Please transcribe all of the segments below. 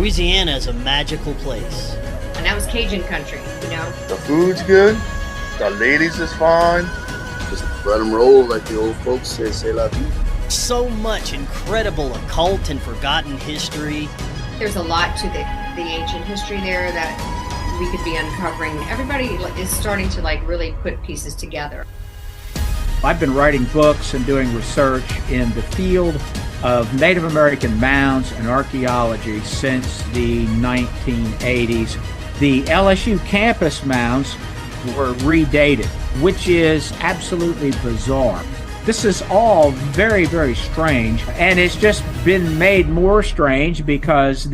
Louisiana is a magical place. And that was Cajun country, you know? The food's good. The ladies is fine. Just let them roll like the old folks say, c'est la vie. So much incredible occult and forgotten history. There's a lot to the ancient history there that we could be uncovering. Everybody is starting to really put pieces together. I've been writing books and doing research in the field of Native American mounds and archaeology since the 1980s. The LSU campus mounds were redated, which is absolutely bizarre. This is all very, very strange, and it's just been made more strange because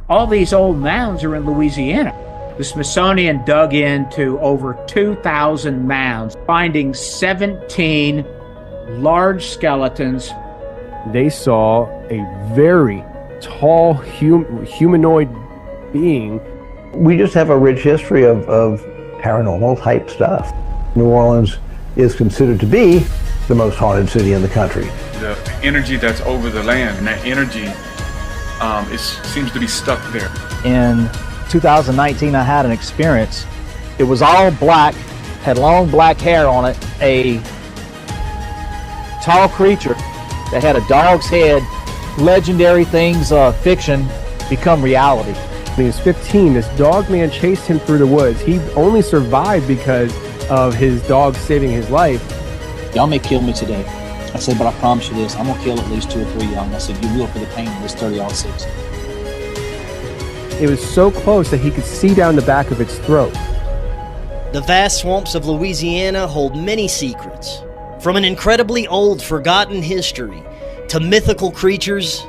all these old mounds are in Louisiana. The Smithsonian dug into over 2,000 mounds, finding 17 large skeletons. They saw a very tall humanoid being. We just have a rich history of paranormal type stuff. New Orleans is considered to be the most haunted city in the country. The energy that's over the land, and that energy seems to be stuck there. In 2019, I had an experience. It was all black, had long black hair on it, a tall creature that had a dog's head. Legendary things, fiction, become reality. When he was 15, this dog man chased him through the woods. He only survived because of his dog saving his life. Y'all may kill me today. I said, but I promise you this, I'm gonna kill at least 2 or 3 of y'all. And I said, you will for the pain of this 30-06. It was so close that he could see down the back of its throat. The vast swamps of Louisiana hold many secrets, from an incredibly old, forgotten history to mythical creatures.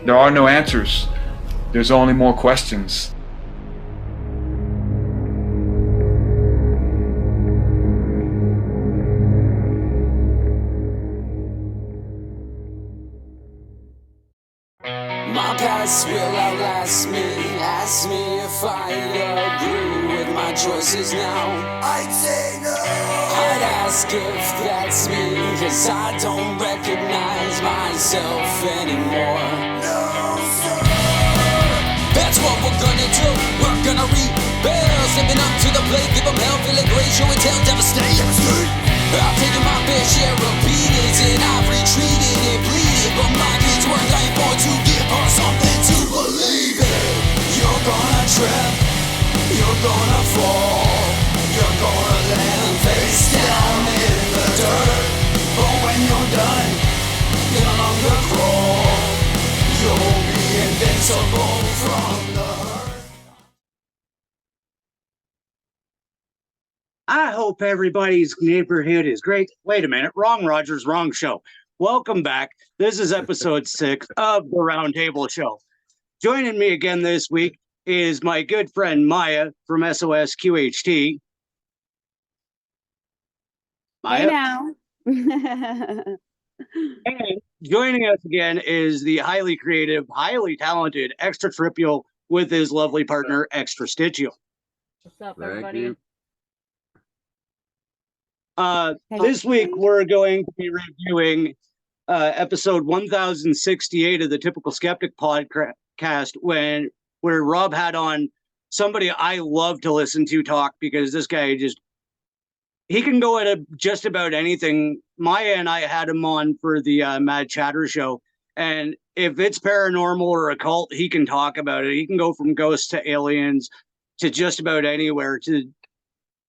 There are no answers. There's only more questions. My past will outlast me. Ask me if I agree with my choices now. I'd say no. I'd ask if that's me, 'cause I don't recognize myself anymore. No, sir. That's what we're gonna do. We're gonna rebel, stepping up to the plate, give them hell, feel it great, show and tell, devastate. I've taken my fair share of beatings and I've retreated and bleeded, but my kids were dying for to give her something to believe in. You're gonna trip, you're gonna fall, you're gonna land face down in the dirt. But when you're done, you'll no longer crawl. You'll be invincible from the hurt. I hope everybody's neighborhood is great. Wait a minute, wrong Rogers, wrong show. Welcome back. This is episode 6 of the Roundtable Show. Joining me again this week is my good friend Maya from SOS QHT. Maya. Hey now. And joining us again is the highly creative, highly talented ExtraTripprial with his lovely partner ExtraStitchial. What's up, everybody? This week we're going to be reviewing episode 1068 of the Typical Skeptic podcast, where Rob had on somebody I love to listen to talk, because this guy he can go at just about anything. Maya and I had him on for the Mad Chatter show, and if it's paranormal or occult, he can talk about it. He can go from ghosts to aliens to just about anywhere, to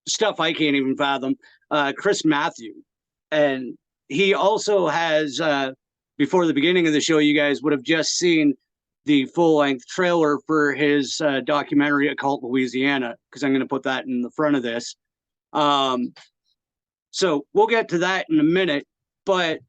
stuff I can't even fathom. Rob Mathieu. And he also has, before the beginning of the show, you guys would have just seen the full-length trailer for his documentary, Occult Louisiana, because I'm going to put that in the front of this. So we'll get to that in a minute, but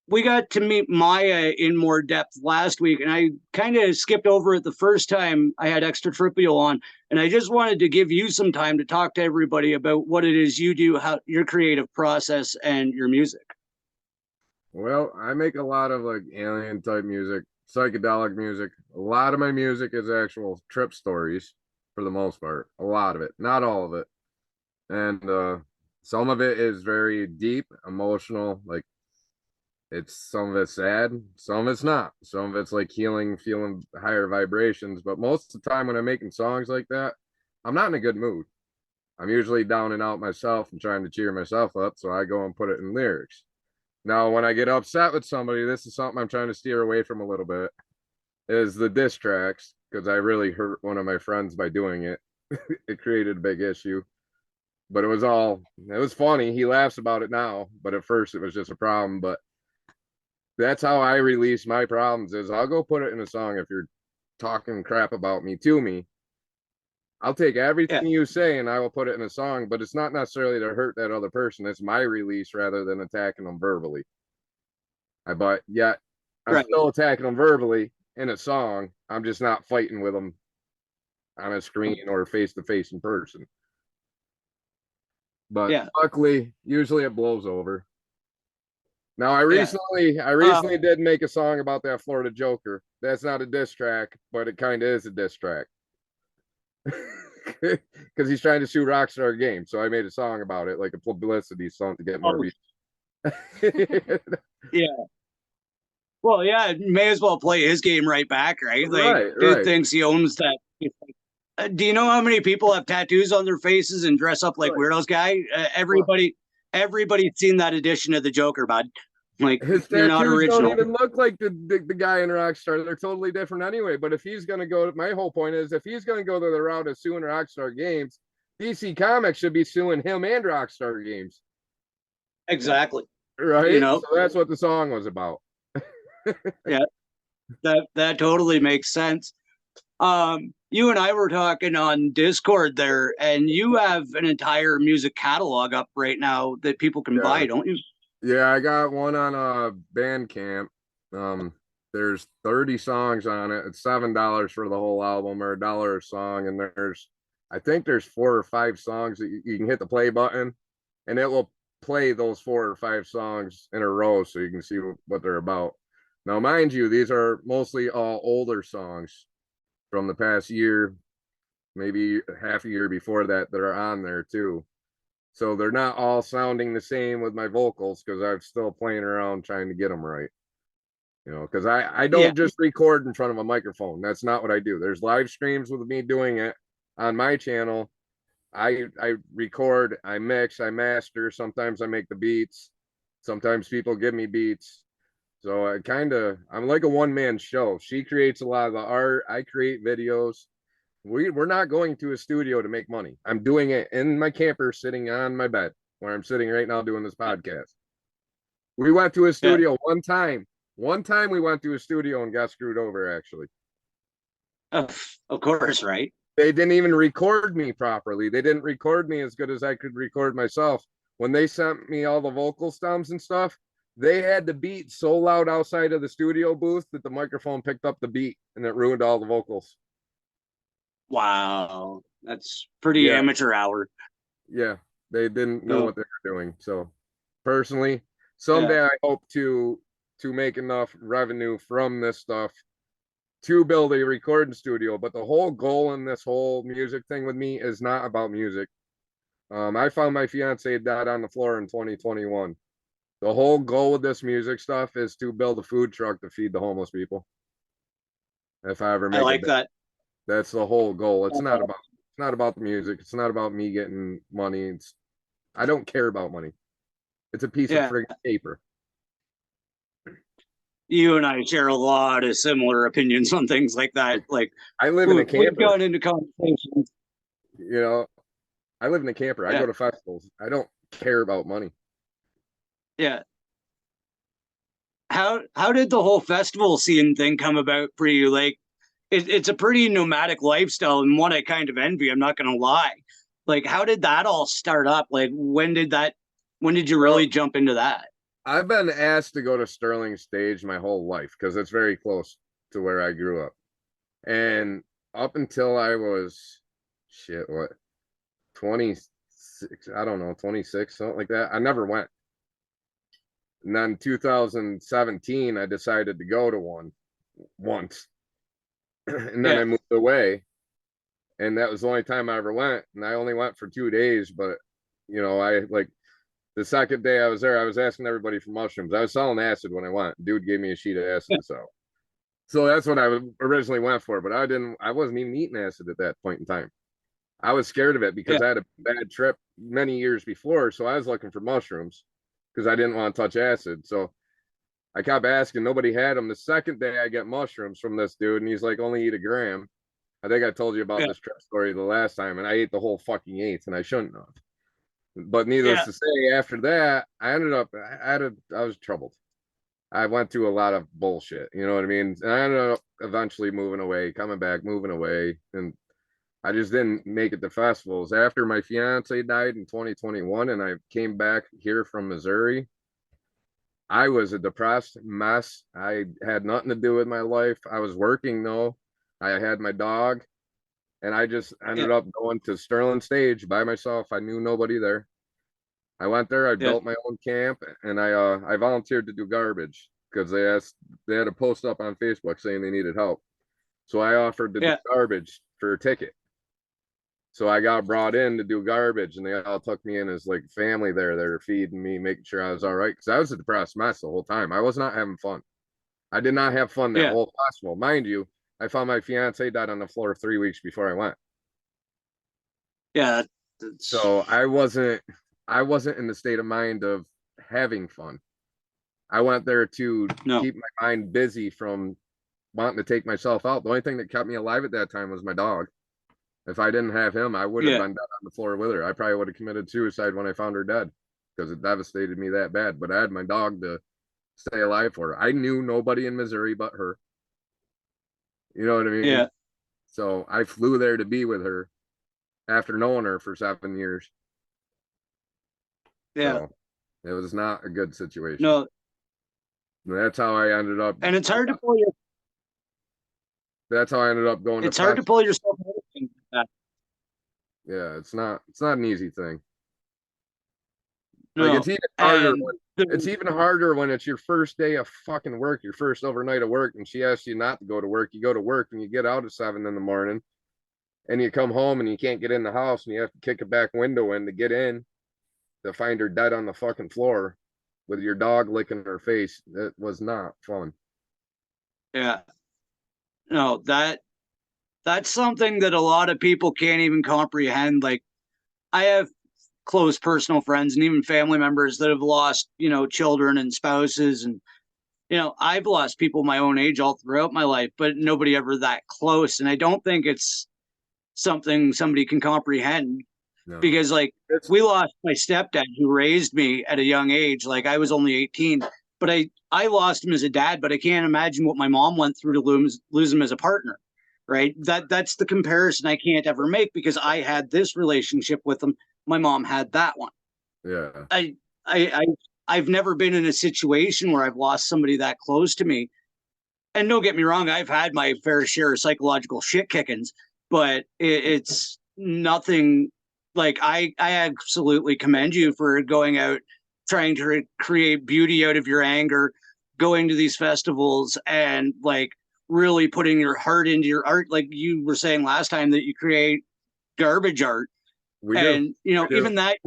we got to meet Maya in more depth last week, and I kind of skipped over it the first time I had ExtraTripprial on, and I just wanted to give you some time to talk to everybody about what it is you do, how your creative process, and your music. Well, I make a lot of alien type music, psychedelic music. A lot of my music is actual trip stories for the most part. A lot of it, not all of it. And some of it is very deep, emotional, It's some of it's sad, some of it's not. Some of it's like healing, feeling higher vibrations. But most of the time when I'm making songs like that, I'm not in a good mood. I'm usually down and out myself and trying to cheer myself up. So I go and put it in lyrics. Now, when I get upset with somebody, this is something I'm trying to steer away from a little bit, is the diss tracks, because I really hurt one of my friends by doing it. It created a big issue. But it was funny. He laughs about it now, but at first it was just a problem. But that's how I release my problems is I'll go put it in a song. If you're talking crap about me to me, I'll take everything you say and I will put it in a song, but it's not necessarily to hurt that other person. It's my release rather than attacking them verbally. But yet I'm still attacking them verbally in a song. I'm just not fighting with them on a screen or face to face in person. But luckily, usually it blows over. Now I recently did make a song about that Florida Joker. That's not a diss track, but it kind of is a diss track. Because he's trying to sue Rockstar Games. So I made a song about it, like a publicity song to get more views. Yeah. Well, yeah, may as well play his game right back, right? Like, dude thinks he owns that. Do you know how many people have tattoos on their faces and dress up like weirdos, guy? Everybody's seen that edition of the Joker, bud. Like, his you're not original. Don't even look like the guy in Rockstar. They're totally different anyway. But if he's going to go, my whole point is, if he's going to go to the route of suing Rockstar Games, DC Comics should be suing him and Rockstar Games. Exactly. Right. You know, so that's what the song was about. Yeah, that totally makes sense. You and I were talking on Discord there, and you have an entire music catalog up right now that people can buy, don't you? Yeah, I got one on Bandcamp. There's 30 songs on it. It's $7 for the whole album, or $1 a song. And I think there's 4 or 5 songs that you can hit the play button, and it will play those 4 or 5 songs in a row, so you can see what they're about. Now, mind you, these are mostly all older songs from the past year, maybe half a year before that are on there too. So they're not all sounding the same with my vocals, because I'm still playing around trying to get them right. You know, because I don't just record in front of a microphone. That's not what I do. There's live streams with me doing it on my channel. I record, I mix, I master. Sometimes I make the beats. Sometimes people give me beats. So I'm like a one-man show. She creates a lot of the art. I create videos. We're not going to a studio to make money. I'm doing it in my camper, sitting on my bed, where I'm sitting right now doing this podcast. We went to a studio one time. One time we went to a studio and got screwed over, actually. Of course, right? They didn't even record me properly. They didn't record me as good as I could record myself. When they sent me all the vocal stems and stuff, they had the beat so loud outside of the studio booth that the microphone picked up the beat, and it ruined all the vocals. Wow, that's pretty amateur hour. Yeah, they didn't know what they were doing. So personally, someday I hope to make enough revenue from this stuff to build a recording studio. But the whole goal in this whole music thing with me is not about music. I found my fiance dead on the floor in 2021. The whole goal with this music stuff is to build a food truck to feed the homeless people. If I ever make that. That's the whole goal. It's not about the music. It's not about me getting money. I don't care about money. It's a piece of friggin' paper. You and I share a lot of similar opinions on things like that. Like, I live in a camper. We've gone into conversations. You know, I live in a camper. I go to festivals. I don't care about money. Yeah. How did the whole festival scene thing come about for you? Like, it's a pretty nomadic lifestyle, and one I kind of envy, I'm not gonna lie. Like, how did that all start up? Like, when did you really jump into that? I've been asked to go to Sterling Stage my whole life, because it's very close to where I grew up. And up until I was 26, I don't know, 26, something like that, I never went. And then 2017, I decided to go to one once. And then I moved away. And that was the only time I ever went. And I only went for 2 days. But, you know, The second day I was there, I was asking everybody for mushrooms. I was selling acid when I went. Dude gave me a sheet of acid to sell. So that's what I originally went for, but I wasn't even eating acid at that point in time. I was scared of it because I had a bad trip many years before. So I was looking for mushrooms because I didn't want to touch acid. So I kept asking, nobody had them. The second day I get mushrooms from this dude, and he's like, only eat a gram. I think I told you about this trip story the last time, and I ate the whole fucking eighth, and I shouldn't have. But needless to say, after that, I was troubled. I went through a lot of bullshit, you know what I mean? And I ended up eventually moving away, coming back, moving away, and I just didn't make it to festivals. After my fiance died in 2021 and I came back here from Missouri, I was a depressed mess. I had nothing to do with my life. I was working though. I had my dog, and I just ended up going to Sterling Stage by myself. I knew nobody there. I went there, I built my own camp, and I volunteered to do garbage because they had a post up on Facebook saying they needed help. So I offered to do garbage for a ticket. So I got brought in to do garbage, and they all took me in as like family there. They were feeding me, making sure I was all right. Because I was a depressed mess the whole time. I was not having fun. I did not have fun that whole festival. Mind you, I found my fiance died on the floor 3 weeks before I went. Yeah. So I wasn't in the state of mind of having fun. I went there to keep my mind busy from wanting to take myself out. The only thing that kept me alive at that time was my dog. If I didn't have him, I would have been dead on the floor with her. I probably would have committed suicide when I found her dead because it devastated me that bad. But I had my dog to stay alive for her. I knew nobody in Missouri but her. You know what I mean? Yeah. So I flew there to be with her after knowing her for 7 years. Yeah. So it was not a good situation. No. That's how I ended up. And it's hard to pull your. That's how I ended up going. It's hard to pull yourself out of things like that. Yeah, it's not an easy thing. No. Like it's even harder when it's your first day of fucking work, your first overnight of work, and she asks you not to go to work. You go to work and you get out at 7 in the morning, and you come home and you can't get in the house, and you have to kick a back window in to get in, to find her dead on the fucking floor with your dog licking her face. It was not fun. Yeah. No, that's something that a lot of people can't even comprehend. Like, I have close personal friends and even family members that have lost, children and spouses. And, I've lost people my own age all throughout my life, but nobody ever that close. And I don't think it's something somebody can comprehend. No. Because we lost my stepdad who raised me at a young age. Like, I was only 18, but I lost him as a dad, but I can't imagine what my mom went through to lose him as a partner. Right. That's the comparison I can't ever make because I had this relationship with him. My mom had that one. Yeah. I've never been in a situation where I've lost somebody that close to me. And don't get me wrong, I've had my fair share of psychological shit kickings, but it's nothing. Like, I absolutely commend you for going out, trying to create beauty out of your anger, going to these festivals and really putting your heart into your art. Like you were saying last time that you create garbage art. Even that,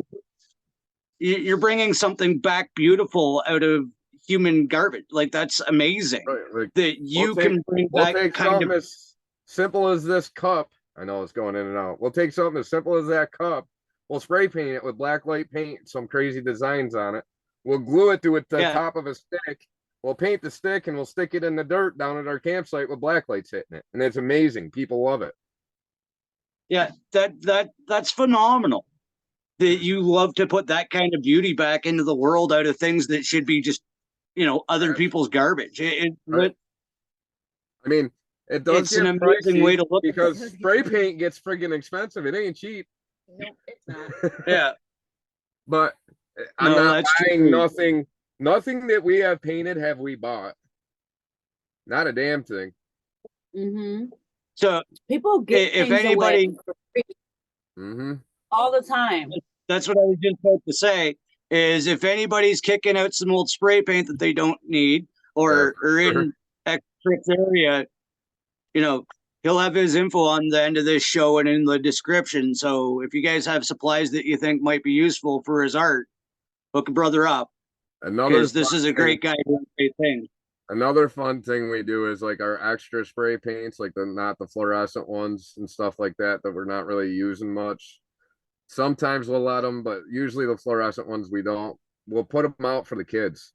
you're bringing something back beautiful out of human garbage. Like, that's amazing. Right. That you can bring back kind of as simple as this cup. I know it's going in and out. We'll take something as simple as that cup. We'll spray paint it with black light paint, some crazy designs on it. We'll glue it to the top of a stick. We'll paint the stick and we'll stick it in the dirt down at our campsite with black lights hitting it. And it's amazing. People love it. Yeah, that's phenomenal. That you love to put that kind of beauty back into the world out of things that should be just, other people's garbage. Right. I mean, it does it's an amazing way to look because spray paint gets friggin' expensive. It ain't cheap. No, it's not. Yeah. But I'm not buying nothing. Nothing that we have painted have we bought. Not a damn thing. Mm-hmm. So people get if anybody all the time. That's what I was just about to say. Is if anybody's kicking out some old spray paint that they don't need or in Trip's area, he'll have his info on the end of this show and in the description. So if you guys have supplies that you think might be useful for his art, hook a brother up. Because this is a great guy doing great things. Another fun thing we do is like our extra spray paints, like not the fluorescent ones and stuff like that we're not really using much. Sometimes we'll let them, but usually the fluorescent ones we don't. We'll put them out for the kids.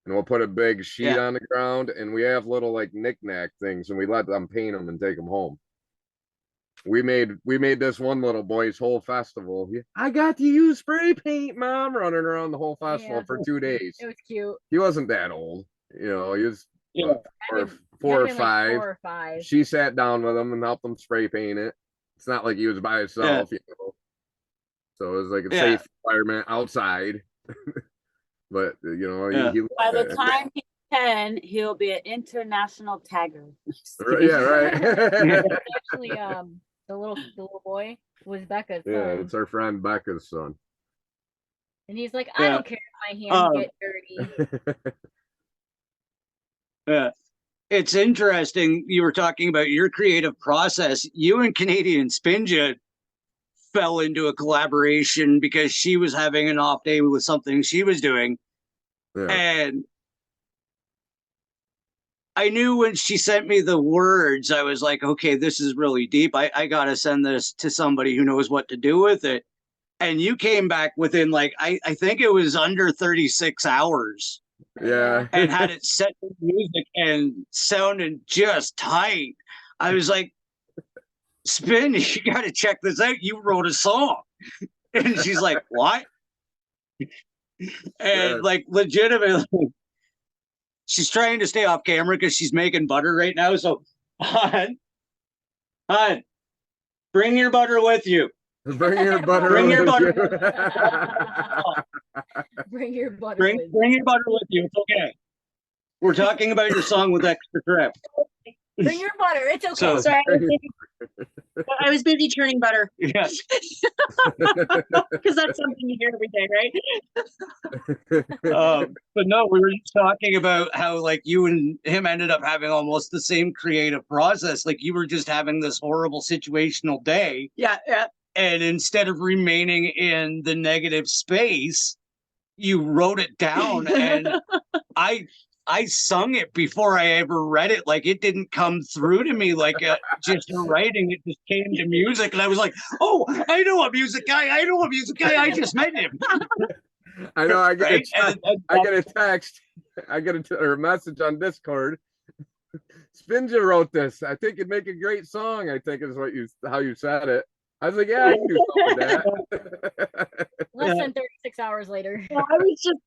And we'll put a big sheet on the ground, and we have little like knick-knack things, and we let them paint them and take them home. We made this one little boy's whole festival. I got to use spray paint, Mom, running around the whole festival for 2 days. It was cute. He wasn't that old, you know. He was four or five. 4 or 5. She sat down with him and helped him spray paint it. It's not like he was by himself, you know. So it was like a safe environment outside. But you know, he by the time he's 10, he'll be an international tagger. Yeah, right. Actually, the little boy was Becca's son. Yeah, it's our friend Becca's son. And he's like, I don't care if my hands get dirty. Yeah. It's interesting. You were talking about your creative process. You and Canadian Spinja fell into a collaboration because she was having an off day with something she was doing. Yeah. And I knew when she sent me the words, I was like, okay, this is really deep. I got to send this to somebody who knows what to do with it. And you came back within like, I think it was under 36 hours. Yeah. And had it set to music and sounded just tight. I was like, Spin, you got to check this out. You wrote a song. And she's like, what? And like legitimately, she's trying to stay off camera because she's making butter right now. So, hon, bring your butter with you. Bring your butter. Bring your butter. Bring your butter. Bring your butter with you. It's okay. We're talking about your song with Extra Trip. Bring your butter. It's okay. So, sorry, I was busy churning butter. Yeah. Because that's something you hear every day, right? But no, we were just talking about how like you and him ended up having almost the same creative process. Like you were just having this horrible situational day. Yeah. And instead of remaining in the negative space, you wrote it down. And I sung it before I ever read it. Like it didn't come through to me like just writing. It just came to music, and I was like, "Oh, I know a music guy. I just met him." I know. I get a text. I get a message on Discord. Spinja wrote this. I think it'd make a great song. I think is how you said it. I was like, yeah, I can do something with that. Less than 36 hours later. I was just.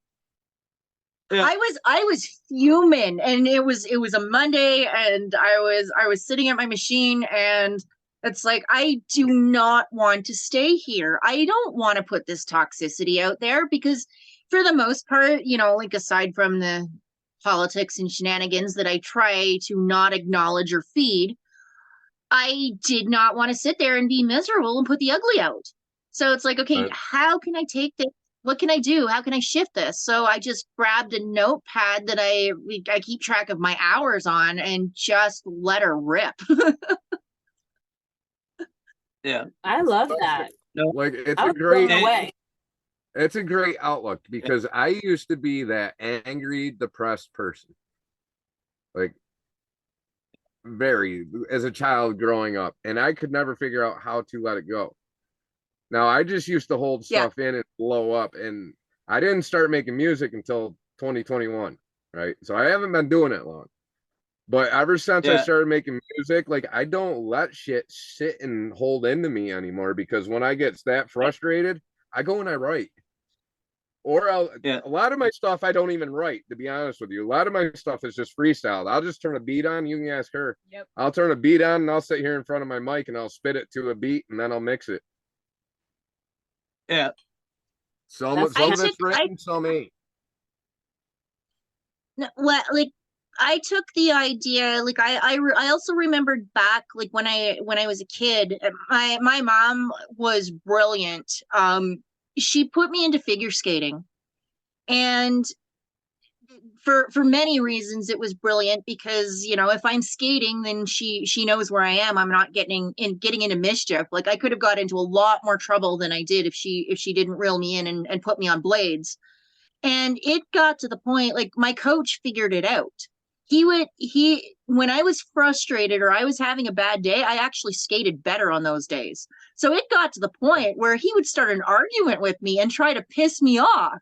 Yeah. I was fuming, and it was a Monday, and I was sitting at my machine, and it's like, I do not want to stay here. I don't want to put this toxicity out there because for the most part, you know, like aside from the politics and shenanigans that I try to not acknowledge or feed, I did not want to sit there and be miserable and put the ugly out. So it's like, okay, how can I take this? What can I do? How can I shift this? So I just grabbed a notepad that I keep track of my hours on and just let her rip. Yeah. I love that. Like it's a great outlook because I used to be that angry, depressed person. Like as a child growing up, and I could never figure out how to let it go. Now, I just used to hold stuff in and blow up, and I didn't start making music until 2021, right? So I haven't been doing it long. But ever since I started making music, like I don't let shit sit and hold into me anymore because when I get that frustrated, I go and I write. Or a lot of my stuff I don't even write, to be honest with you. A lot of my stuff is just freestyle. I'll just turn a beat on. You can ask her. Yep. I'll turn a beat on and I'll sit here in front of my mic and I'll spit it to a beat and then I'll mix it. Yeah. Some of it's written, some ain't. No, like I took the idea, like I also remembered back, like when I was a kid, my mom was brilliant. She put me into figure skating, and for many reasons it was brilliant, because if I'm skating, then she knows where I am. I'm not getting into mischief. Like, I could have got into a lot more trouble than I did if she didn't reel me in and put me on blades. And it got to the point, like, my coach figured it out. When I was frustrated or I was having a bad day, I actually skated better on those days. So it got to the point where he would start an argument with me and try to piss me off.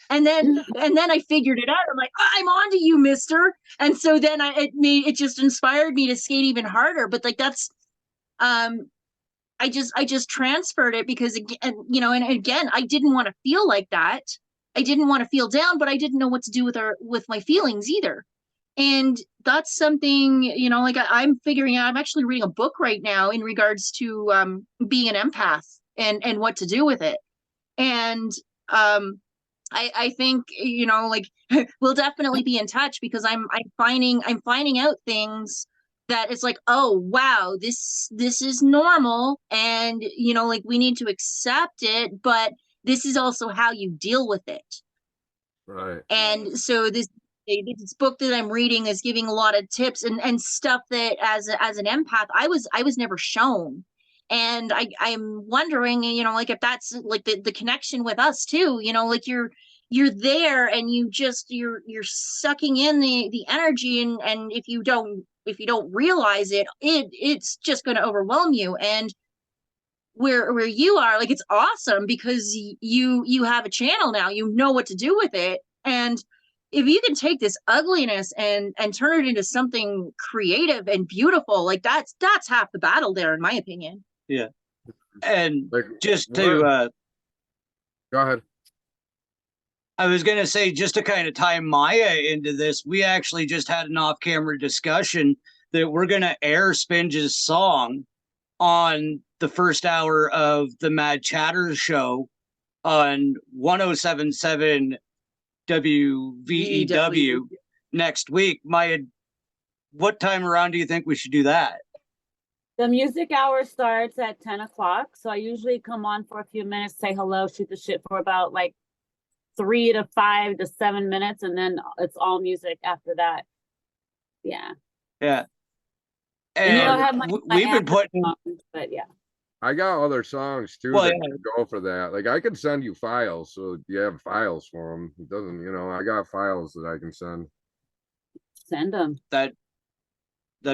And then I figured it out. I'm like, I'm on to you, mister. And so then it just inspired me to skate even harder. But like, that's, I just transferred it because, and again, I didn't want to feel like that. I didn't want to feel down, but I didn't know what to do with my feelings either. And that's something, like, I'm figuring out. I'm actually reading a book right now in regards to being an empath and what to do with it. And I think, like, we'll definitely be in touch, because I'm finding out things that it's like, oh wow, this is normal, and like, we need to accept it, but this is also how you deal with it. Right. And so this book that I'm reading is giving a lot of tips and stuff that as an empath I was never shown. And I'm wondering, like, if that's like the connection with us too, like, you're there and you're sucking in the energy, and if you don't realize it, it's just going to overwhelm you. And where you are, like, it's awesome, because you have a channel now, you know what to do with it. And if you can take this ugliness and turn it into something creative and beautiful, like, that's half the battle there, in my opinion. Yeah. And Like, just to go ahead. I was going to say, just to kind of tie Maya into this, we actually just had an off-camera discussion that we're going to air Spinge's song on the first hour of the Mad Chatter show on 107.7 WVEW next week. Maya, what time around do you think we should do that? The music hour starts at 10 o'clock. So I usually come on for a few minutes, say hello, shoot the shit for about like 3 to 5 to 7 minutes. And then it's all music after that. Yeah. Yeah. And you don't have my we've been putting songs, but yeah. I got other songs too that can go for that. Like, I could send you files, so you have files for them. It doesn't, I got files that I can send. Send them. That'd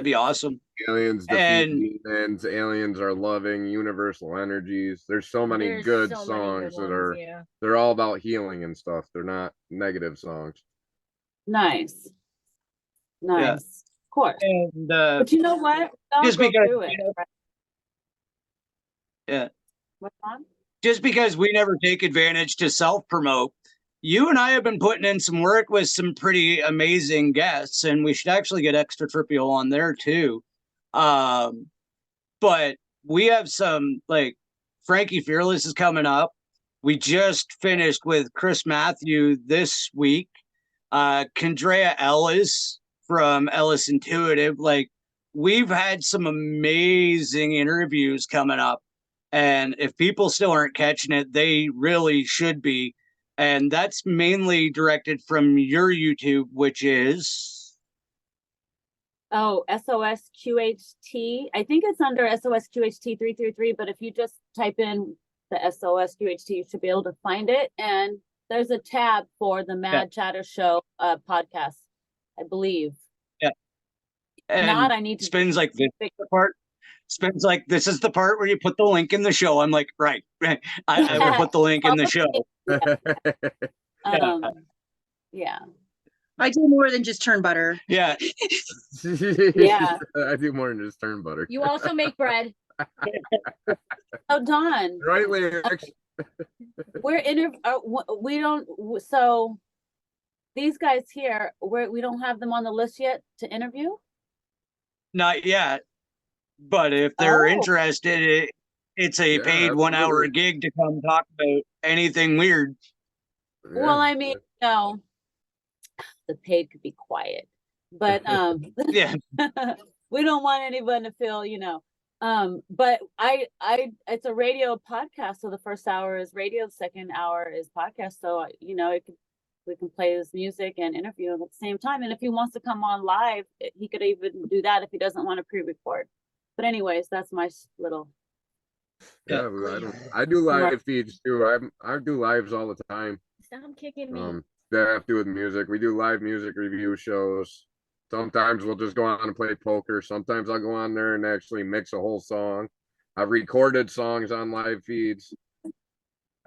be awesome. Aliens defeat demons. Aliens are loving. Universal energies. There's so many good songs that they're all about healing and stuff. They're not negative songs. Nice. Yeah. Of course. And but you know what? Just because What's on? Just because we never take advantage to self-promote, you and I have been putting in some work with some pretty amazing guests, and we should actually get ExtraTripprial on there too. But we have some, like, Frankie Fearless is coming up. We just finished with Rob Mathieu this week. Kendrea Ellis from Ellis Intuitive. Like, we've had some amazing interviews coming up. And if people still aren't catching it, they really should be. And that's mainly directed from your YouTube, which is... Oh, SOSQHT. I think it's under SOSQHT 333, but if you just type in the SOSQHT, you should be able to find it. And there's a tab for the Mad Chatter Show podcast, I believe. Yeah. And not, I need to... Spins like this part. Spins like, this is the part where you put the link in the show. I'm like, right. I will put the link in the show. Yeah. I do more than just turn butter. Yeah. Yeah. I do more than just turn butter. You also make bread. Oh, Dawn. Right, Lex. We don't, so these guys here, we don't have them on the list yet to interview? Not yet. But if they're interested, it's a paid 1 hour gig to come talk about anything weird. Yeah. Well, I mean, no, the paid could be quiet, but yeah, we don't want anyone to feel, but it's a radio podcast. So the first hour is radio, the second hour is podcast. So, we can play his music and interview him at the same time. And if he wants to come on live, he could even do that if he doesn't want to pre-record. But anyways, that's my little. Yeah, I do live feeds too. I do lives all the time. Stop kicking me. That have to do with music. We do live music review shows. Sometimes we'll just go on and play poker. Sometimes I'll go on there and actually mix a whole song. I've recorded songs on live feeds.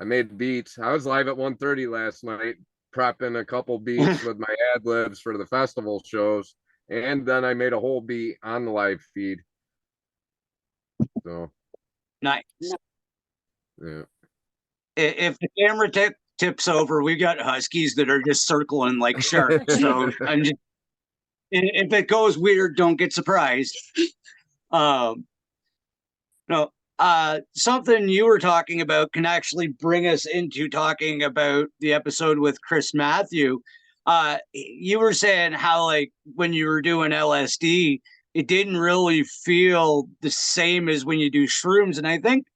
I made beats. I was live at 1:30 last night, prepping a couple beats with my ad libs for the festival shows, and then I made a whole beat on the live feed. So nice. Yeah. If the camera tips over, we got huskies that are just circling like sharks. So I'm just, if it goes weird, don't get surprised. No. Something you were talking about can actually bring us into talking about the episode with Chris Mathieu. You were saying how, like, when you were doing LSD, it didn't really feel the same as when you do shrooms. And I think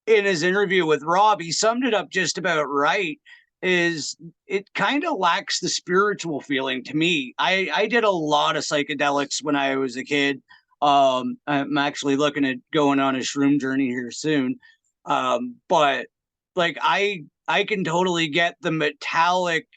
in his interview with Rob, he summed it up just about right. Is it kind of lacks the spiritual feeling to me. I did a lot of psychedelics when I was a kid. I'm actually looking at going on a shroom journey here soon. But like I can totally get the metallic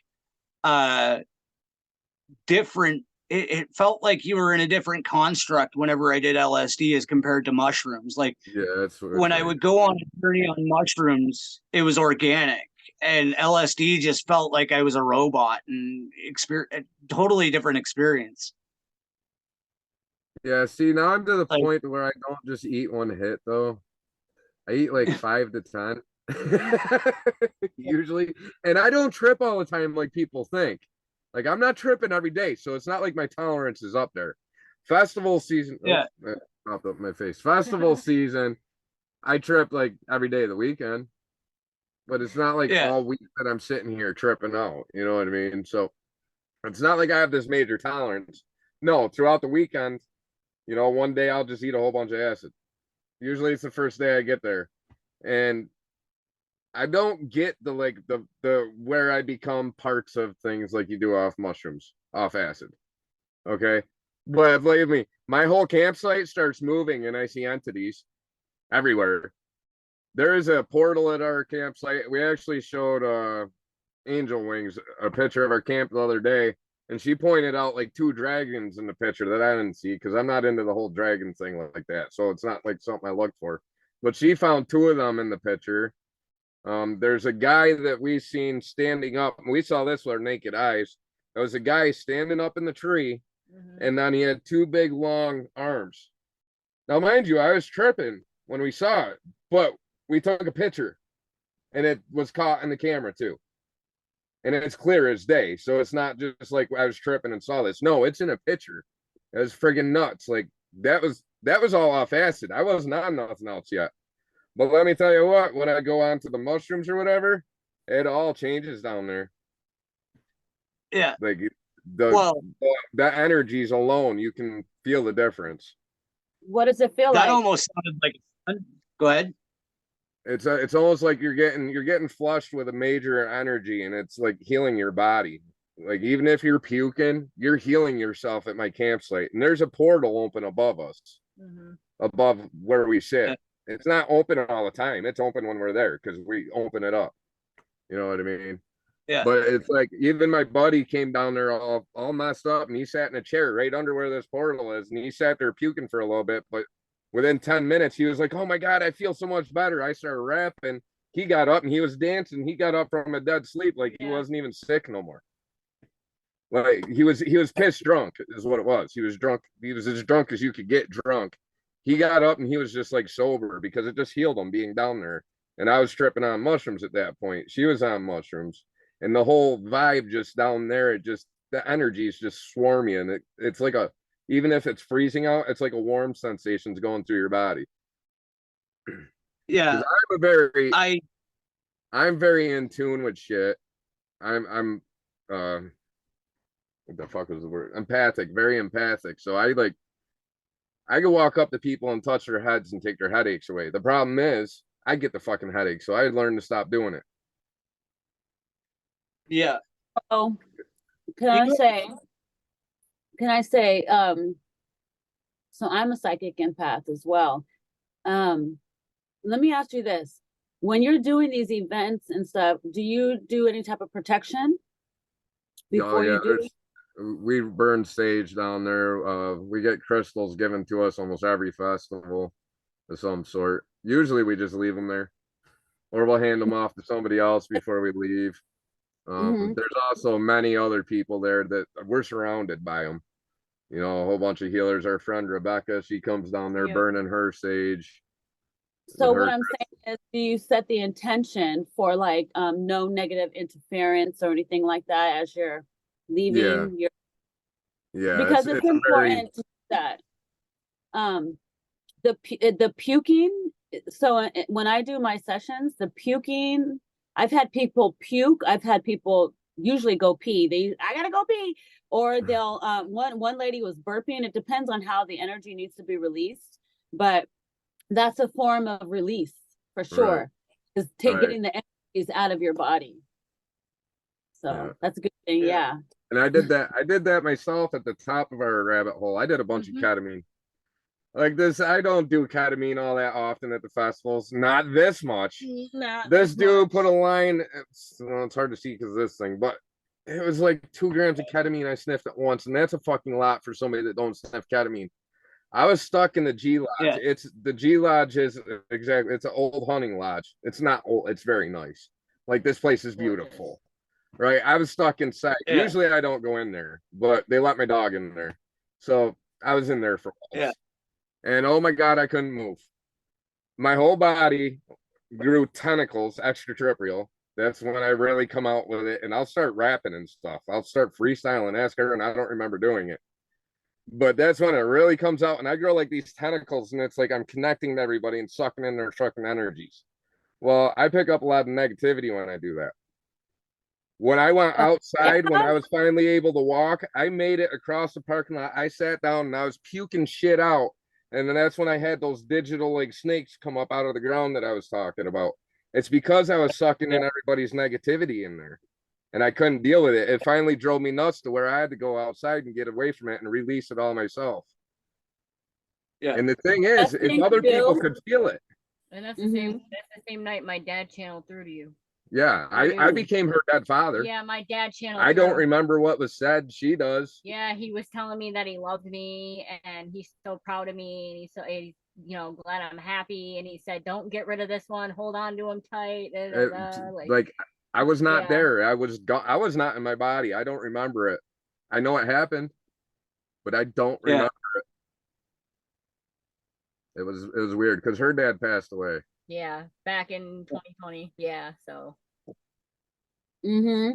different. It felt like you were in a different construct whenever I did LSD as compared to mushrooms. Like, yeah, that's when I would go on a journey on mushrooms, it was organic, and LSD just felt like I was a robot and a totally different experience. Yeah, see, now I'm to the point where I don't just eat one hit though. I eat like 5 to 10 usually, and I don't trip all the time like people think. Like, I'm not tripping every day, so it's not like my tolerance is up there. Festival season, yeah, popped up my face. Festival season, I trip like every day of the weekend, but it's not like all week that I'm sitting here tripping out. You know what I mean? So it's not like I have this major tolerance. No, throughout the weekend, you know, one day I'll just eat a whole bunch of acid. Usually it's the first day I get there, and I don't get the where I become parts of things like you do off mushrooms, off acid. Okay. But believe me, my whole campsite starts moving and I see entities everywhere. There is a portal at our campsite. We actually showed Angel Wings a picture of our camp the other day, and she pointed out like 2 dragons in the picture that I didn't see because I'm not into the whole dragon thing like that. So it's not like something I looked for. But she found 2 of them in the picture. There's a guy that we seen standing up. We saw this with our naked eyes. There was a guy standing up in the tree, and then he had 2 big long arms. Now, mind you, I was tripping when we saw it, but we took a picture, and it was caught in the camera too. And it's clear as day, so it's not just like I was tripping and saw this. No, it's in a picture. It was friggin' nuts. Like that was all off acid. I wasn't on nothing else yet. But let me tell you what, when I go on to the mushrooms or whatever, it all changes down there. Yeah. Like the energies alone, you can feel the difference. What does it feel like? That almost sounded like. Go ahead. It's almost like you're getting flushed with a major energy, and it's like healing your body. Like, even if you're puking, you're healing yourself at my campsite. And there's a portal open above us, above where we sit. Yeah. It's not open all the time. It's open when we're there because we open it up. You know what I mean? Yeah. But it's like, even my buddy came down there all messed up, and he sat in a chair right under where this portal is, and he sat there puking for a little bit. But within 10 minutes, he was like, "Oh my God, I feel so much better." I started rapping. He got up and he was dancing. He got up from a dead sleep like he wasn't even sick no more. Like he was pissed drunk is what it was. He was drunk. He was as drunk as you could get drunk. He got up and he was just like sober because it just healed him being down there. And I was tripping on mushrooms at that point. She was on mushrooms, and the whole vibe just down there, the energies just swarm you. And it's like even if it's freezing out, it's like a warm sensation's going through your body. Yeah. I'm very in tune with shit. I'm what the fuck was the word? Empathic, very empathic. So I can walk up to people and touch their heads and take their headaches away. The problem is I get the fucking headache, so I learned to stop doing it. Yeah. So can I say, so I'm a psychic empath as well. Let me ask you this. When you're doing these events and stuff, do you do any type of protection before you do it? We burn sage down there. We get crystals given to us almost every festival of some sort. Usually we just leave them there, or we'll hand them off to somebody else before we leave. There's also many other people there that we're surrounded by them. You know, a whole bunch of healers. Our friend Rebecca, she comes down there burning her sage. So what I'm saying is, do you set the intention for like no negative interference or anything like that as you're leaving? Yeah, because it's important to that. The puking. So when I do my sessions, the puking, I've had people puke. I've had people usually go pee. I gotta go pee, or they'll. One lady was burping. It depends on how the energy needs to be released, but that's a form of release for sure. Is getting the energies out of your body. So that's a good thing. Yeah. And I did that myself at the top of our rabbit hole. I did a bunch of ketamine. Like this, I don't do ketamine all that often at the festivals. Not this much. This dude put a line. It's hard to see because of this thing, but it was like 2 grams of ketamine I sniffed at once, and that's a fucking lot for somebody that don't sniff ketamine. I was stuck in the G Lodge. It's the G Lodge is exactly. It's an old hunting lodge. It's not old. It's very nice. Like this place is beautiful, right? I was stuck inside. Usually I don't go in there, but they let my dog in there, so I was in there for a while. And oh my God, I couldn't move. My whole body grew tentacles, ExtraTripprial. That's when I really come out with it, and I'll start rapping and stuff. I'll start freestyling, ask her, and I don't remember doing it. But that's when it really comes out, and I grow like these tentacles, and it's like I'm connecting to everybody and sucking in their fucking energies. Well, I pick up a lot of negativity when I do that. When I went outside, when I was finally able to walk, I made it across the parking lot. I sat down and I was puking shit out. And then that's when I had those digital like snakes come up out of the ground that I was talking about. It's because I was sucking in everybody's negativity in there. And I couldn't deal with it. It finally drove me nuts to where I had to go outside and get away from it and release it all myself. And the thing is, if other people could feel it. And that's the same night my dad channeled through to you. Yeah, I became her dead father. Yeah, my dad channeled. I don't remember what was said. She does. Yeah, he was telling me that he loved me and he's so proud of me. And he's you know, glad I'm happy. And he said, "Don't get rid of this one. Hold on to him tight." Like I was not there. I was not in my body. I don't remember it. I know it happened, but I don't remember it. It was weird because her dad passed away. Yeah, back in 2020. Yeah, so. Yeah,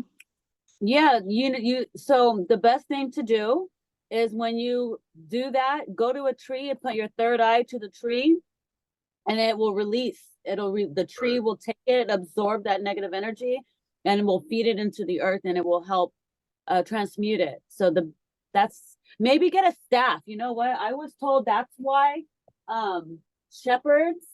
you. So the best thing to do is when you do that, go to a tree and put your third eye to the tree, and it will release. The tree will take it, absorb that negative energy, and it will feed it into the earth, and it will help transmute it. So that's maybe get a staff. You know what? I was told that's why shepherds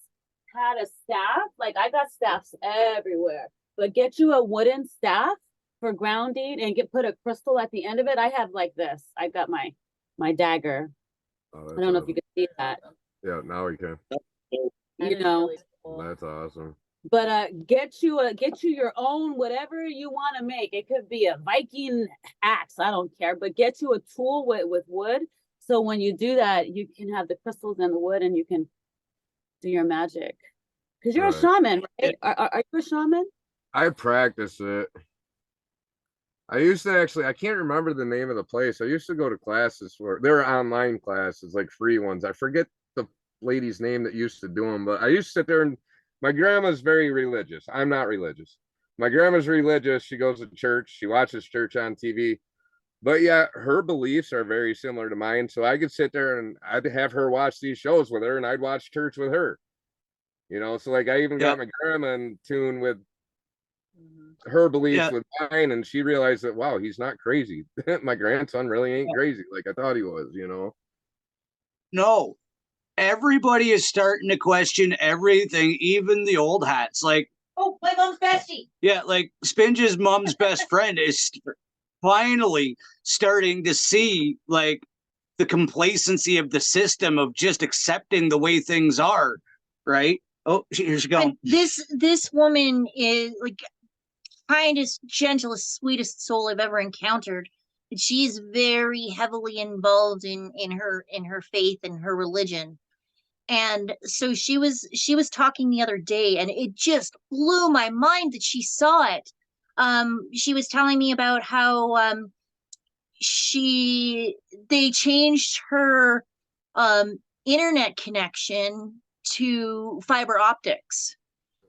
had a staff. Like I got staffs everywhere, but get you a wooden staff for grounding and put a crystal at the end of it. I have like this. I got my dagger. I don't know if you can see that. Yeah, now we can. You know, that's awesome. But get you your own whatever you want to make. It could be a Viking axe. I don't care, but get you a tool with wood. So when you do that, you can have the crystals and the wood, and you can do your magic. Because you're a shaman, right? Are you a shaman? I practice it. I used to I can't remember the name of the place. I used to go to classes there were online classes, like free ones. I forget the lady's name that used to do them, but I used to sit there, and my grandma's very religious. I'm not religious. My grandma's religious. She goes to church. She watches church on TV. But yeah, her beliefs are very similar to mine. So I could sit there and I'd have her watch these shows with her, and I'd watch church with her. You know, so like I even got my grandma in tune with her beliefs with mine, and she realized that, wow, he's not crazy. My grandson really ain't crazy like I thought he was, you know? No. Everybody is starting to question everything, even the old hats. Like, Oh, my mom's bestie. Yeah, like Spinge's mom's best friend is finally starting to see like the complacency of the system of just accepting the way things are, right? Oh, here she goes. This woman is like kindest, gentlest, sweetest soul I've ever encountered. And she's very heavily involved in her faith and her religion. And so she was talking the other day, and it just blew my mind that she saw it. She was telling me about how they changed her internet connection to fiber optics,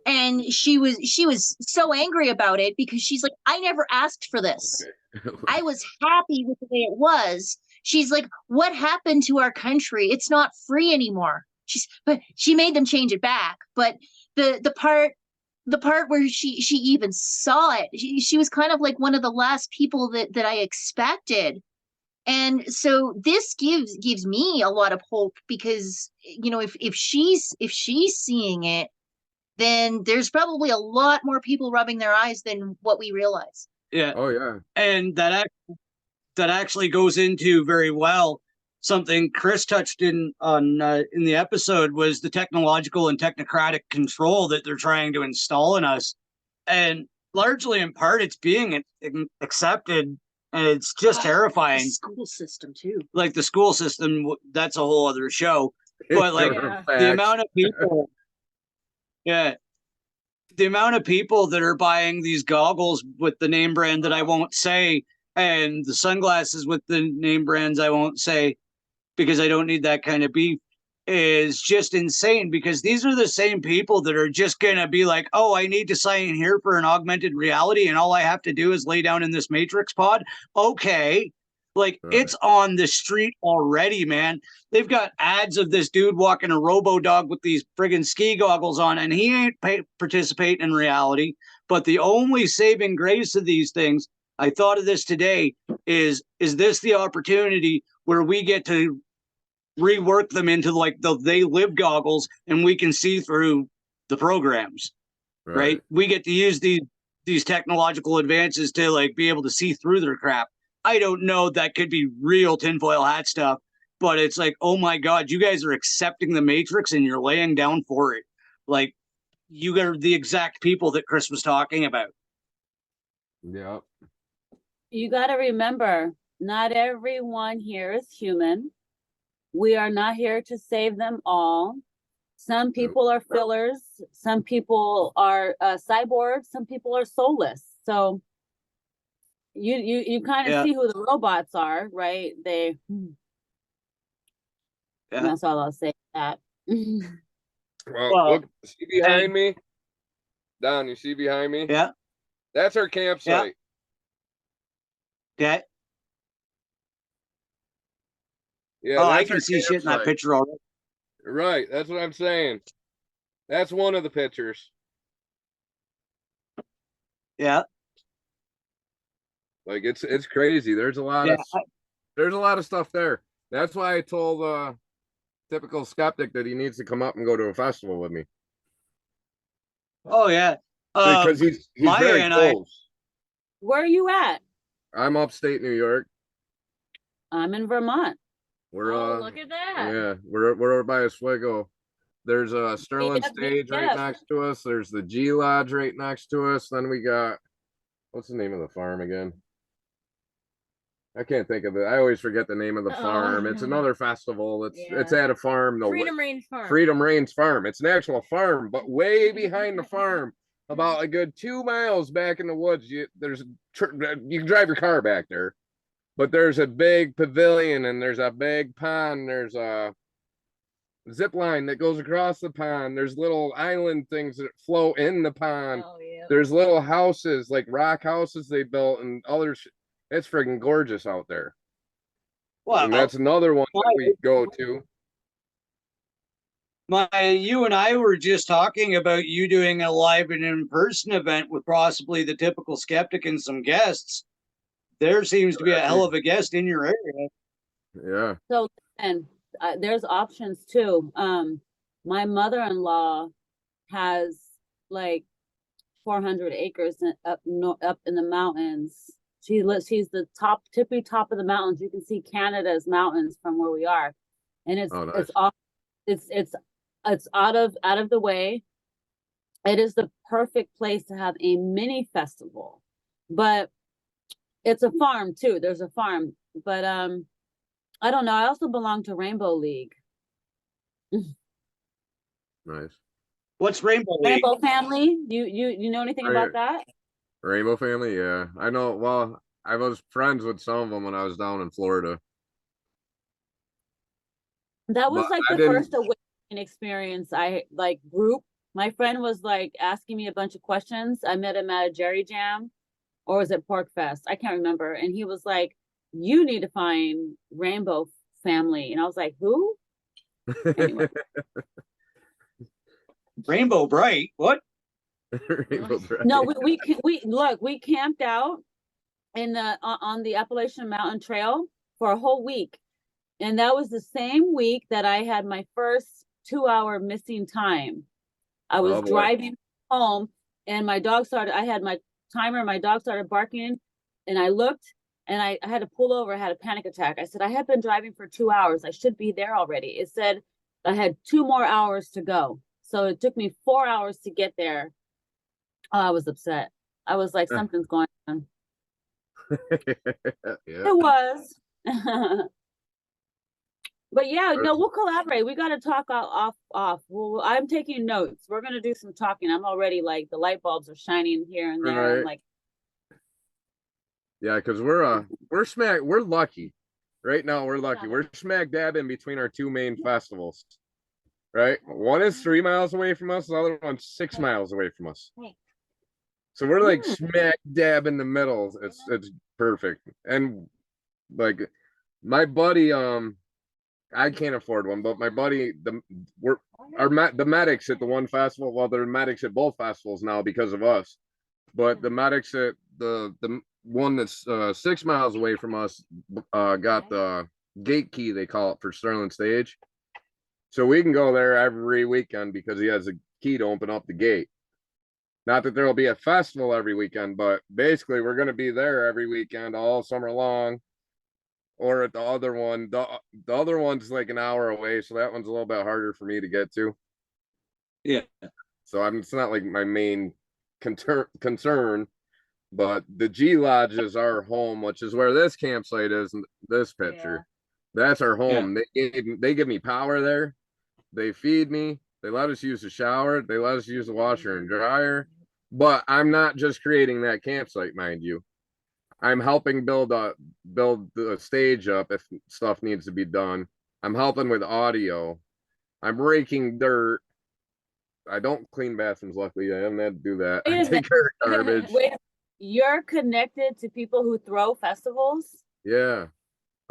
and she was so angry about it because she's like, I never asked for this. I was happy with the way it was. She's like, what happened to our country? It's not free anymore. But she made them change it back. But the part where she even saw it, she was kind of like one of the last people that I expected. And so this gives me a lot of hope, because if she's seeing it, then there's probably a lot more people rubbing their eyes than what we realize. Yeah. Oh yeah. And that actually goes into very well something Chris touched in the episode, was the technological and technocratic control that they're trying to install in us. And largely in part, it's being accepted, and it's just terrifying. The school system too. Like the school system, that's a whole other show. But like the amount of people, the amount of people that are buying these goggles with the name brand that I won't say, and the sunglasses with the name brands I won't say, because I don't need that kind of beef, is just insane. Because these are the same people that are just going to be like, oh, I need to sign here for an augmented reality, and all I have to do is lay down in this Matrix pod. Okay. Like, it's on the street already, man. They've got ads of this dude walking a robo-dog with these friggin' ski goggles on, and he ain't participating in reality. But the only saving grace of these things, I thought of this today, is this the opportunity where we get to rework them into like the They Live goggles, and we can see through the programs, right? We get to use these technological advances to like be able to see through their crap. I don't know, that could be real tinfoil hat stuff, but it's like, oh my God, you guys are accepting the Matrix and you're laying down for it. Like, you are the exact people that Chris was talking about. Yeah. You got to remember, not everyone here is human. We are not here to save them all. Some people are fillers. Some people are cyborgs. Some people are soulless. So you kind of see who the robots are, right? That's all I'll say. That. Well, look, see behind me? Don, you see behind me? Yeah. That's our campsite. Okay. Yeah, I can see shit in that picture already. Right, that's what I'm saying. That's one of the pictures. Yeah. Like it's crazy. There's a lot of stuff there. That's why I told Typical Skeptic that he needs to come up and go to a festival with me. Oh yeah. Because he's very close. Where are you at? I'm upstate New York. I'm in Vermont. We're look at that. Yeah, we're over by Oswego. There's a Sterling Stage right next to us. There's the G Lodge right next to us. Then we got, what's the name of the farm again? I can't think of it. I always forget the name of the farm. It's another festival. It's at a farm. Freedom Range Farm. Freedom Range Farm. It's an actual farm, but way behind the farm, about a good 2 miles back in the woods. You can drive your car back there, but there's a big pavilion and there's a big pond. There's a zip line that goes across the pond. There's little island things that float in the pond. There's little houses, like rock houses they built, and other it's friggin' gorgeous out there. Wow. And that's another one that we go to. You and I were just talking about you doing a live and in-person event with possibly the Typical Skeptic and some guests. There seems to be a hell of a guest in your area. Yeah. So, and there's options too. My mother-in-law has like 400 acres up in the mountains. She's the tippy top of the mountains. You can see Canada's mountains from where we are, and it's out of the way. It is the perfect place to have a mini festival, but it's a farm too. There's a farm, but I don't know. I also belong to Rainbow League. Nice. What's Rainbow League? Rainbow Family. You know anything about that? Rainbow Family, yeah. I know. Well, I was friends with some of them when I was down in Florida. That was like the first awakening experience I like group. My friend was like asking me a bunch of questions. I met him at a Jerry Jam, or was it Pork Fest? I can't remember. And he was like, "You need to find Rainbow Family." And I was like, "Who?" Anyway. Rainbow Bright. What? Rainbow Bright. No, we camped out in the on the Appalachian Mountain Trail for a whole week, and that was the same week that I had my first 2-hour missing time. I was driving home, and my dog started. I had my timer. My dog started barking, and I looked, and I had to pull over. I had a panic attack. I said, "I have been driving for 2 hours. I should be there already." It said I had 2 more hours to go. So it took me 4 hours to get there. Oh, I was upset. I was like, something's going on. It was. But yeah, no, we'll collaborate. We got to talk off. Well, I'm taking notes. We're going to do some talking. I'm already like, the light bulbs are shining here and there. Right. I'm like, yeah, because we're lucky. Right now, we're lucky. We're smack dab in between our 2 main festivals. Right? One is 3 miles away from us, the other one's 6 miles away from us. So we're like smack dab in the middle. It's perfect. And like my buddy, I can't afford one, but my buddy, the medics at the one festival, well, they're medics at both festivals now because of us. But the medics at the one that's 6 miles away from us got the gate key, they call it, for Sterling Stage. So we can go there every weekend because he has a key to open up the gate. Not that there will be a festival every weekend, but basically we're going to be there every weekend all summer long. Or at the other one, the other one's like an hour away, so that one's a little bit harder for me to get to. Yeah. So it's not like my main concern, but the G Lodge is our home, which is where this campsite is in this picture. Yeah. That's our home. Yeah. They give me power there. They feed me. They let us use the shower. They let us use the washer and dryer. But I'm not just creating that campsite, mind you. I'm helping build the stage up if stuff needs to be done. I'm helping with audio. I'm raking dirt. I don't clean bathrooms, luckily. I haven't had to do that. I take care of garbage. Wait, you're connected to people who throw festivals? Yeah.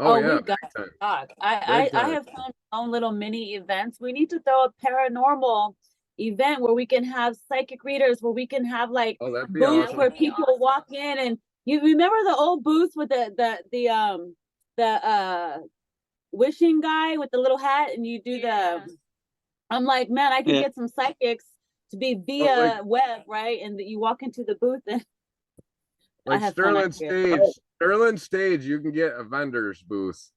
Oh yeah. We got to talk. I have found my own little mini events. We need to throw a paranormal event where we can have psychic readers, where we can have like booths awesome. Where people walk in, and you remember the old booths with the wishing guy with the little hat, and you do I'm like, man, I can get some psychics to be via web, right? And you walk into the booth and like Sterling Stage, you can get a vendor's booth.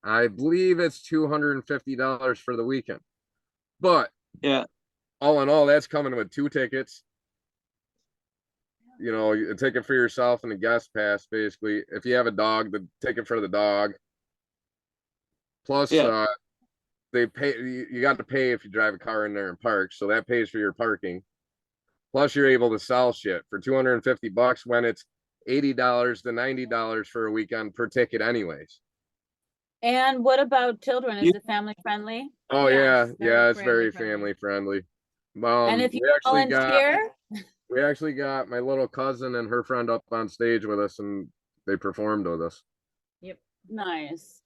I believe it's $250 for the weekend. But yeah, all in all, that's coming with 2 tickets. You know, a ticket for yourself and a guest pass, basically. If you have a dog, the ticket for the dog. Plus, they pay. You got to pay if you drive a car in there and park, so that pays for your parking. Plus, you're able to sell shit for $250 when it's $80 to $90 for a weekend per ticket, anyways. And what about children? Is it family friendly? Oh yeah, it's very family friendly. And if you volunteer. We actually got my little cousin and her friend up on stage with us, and they performed with us. Yep. Nice.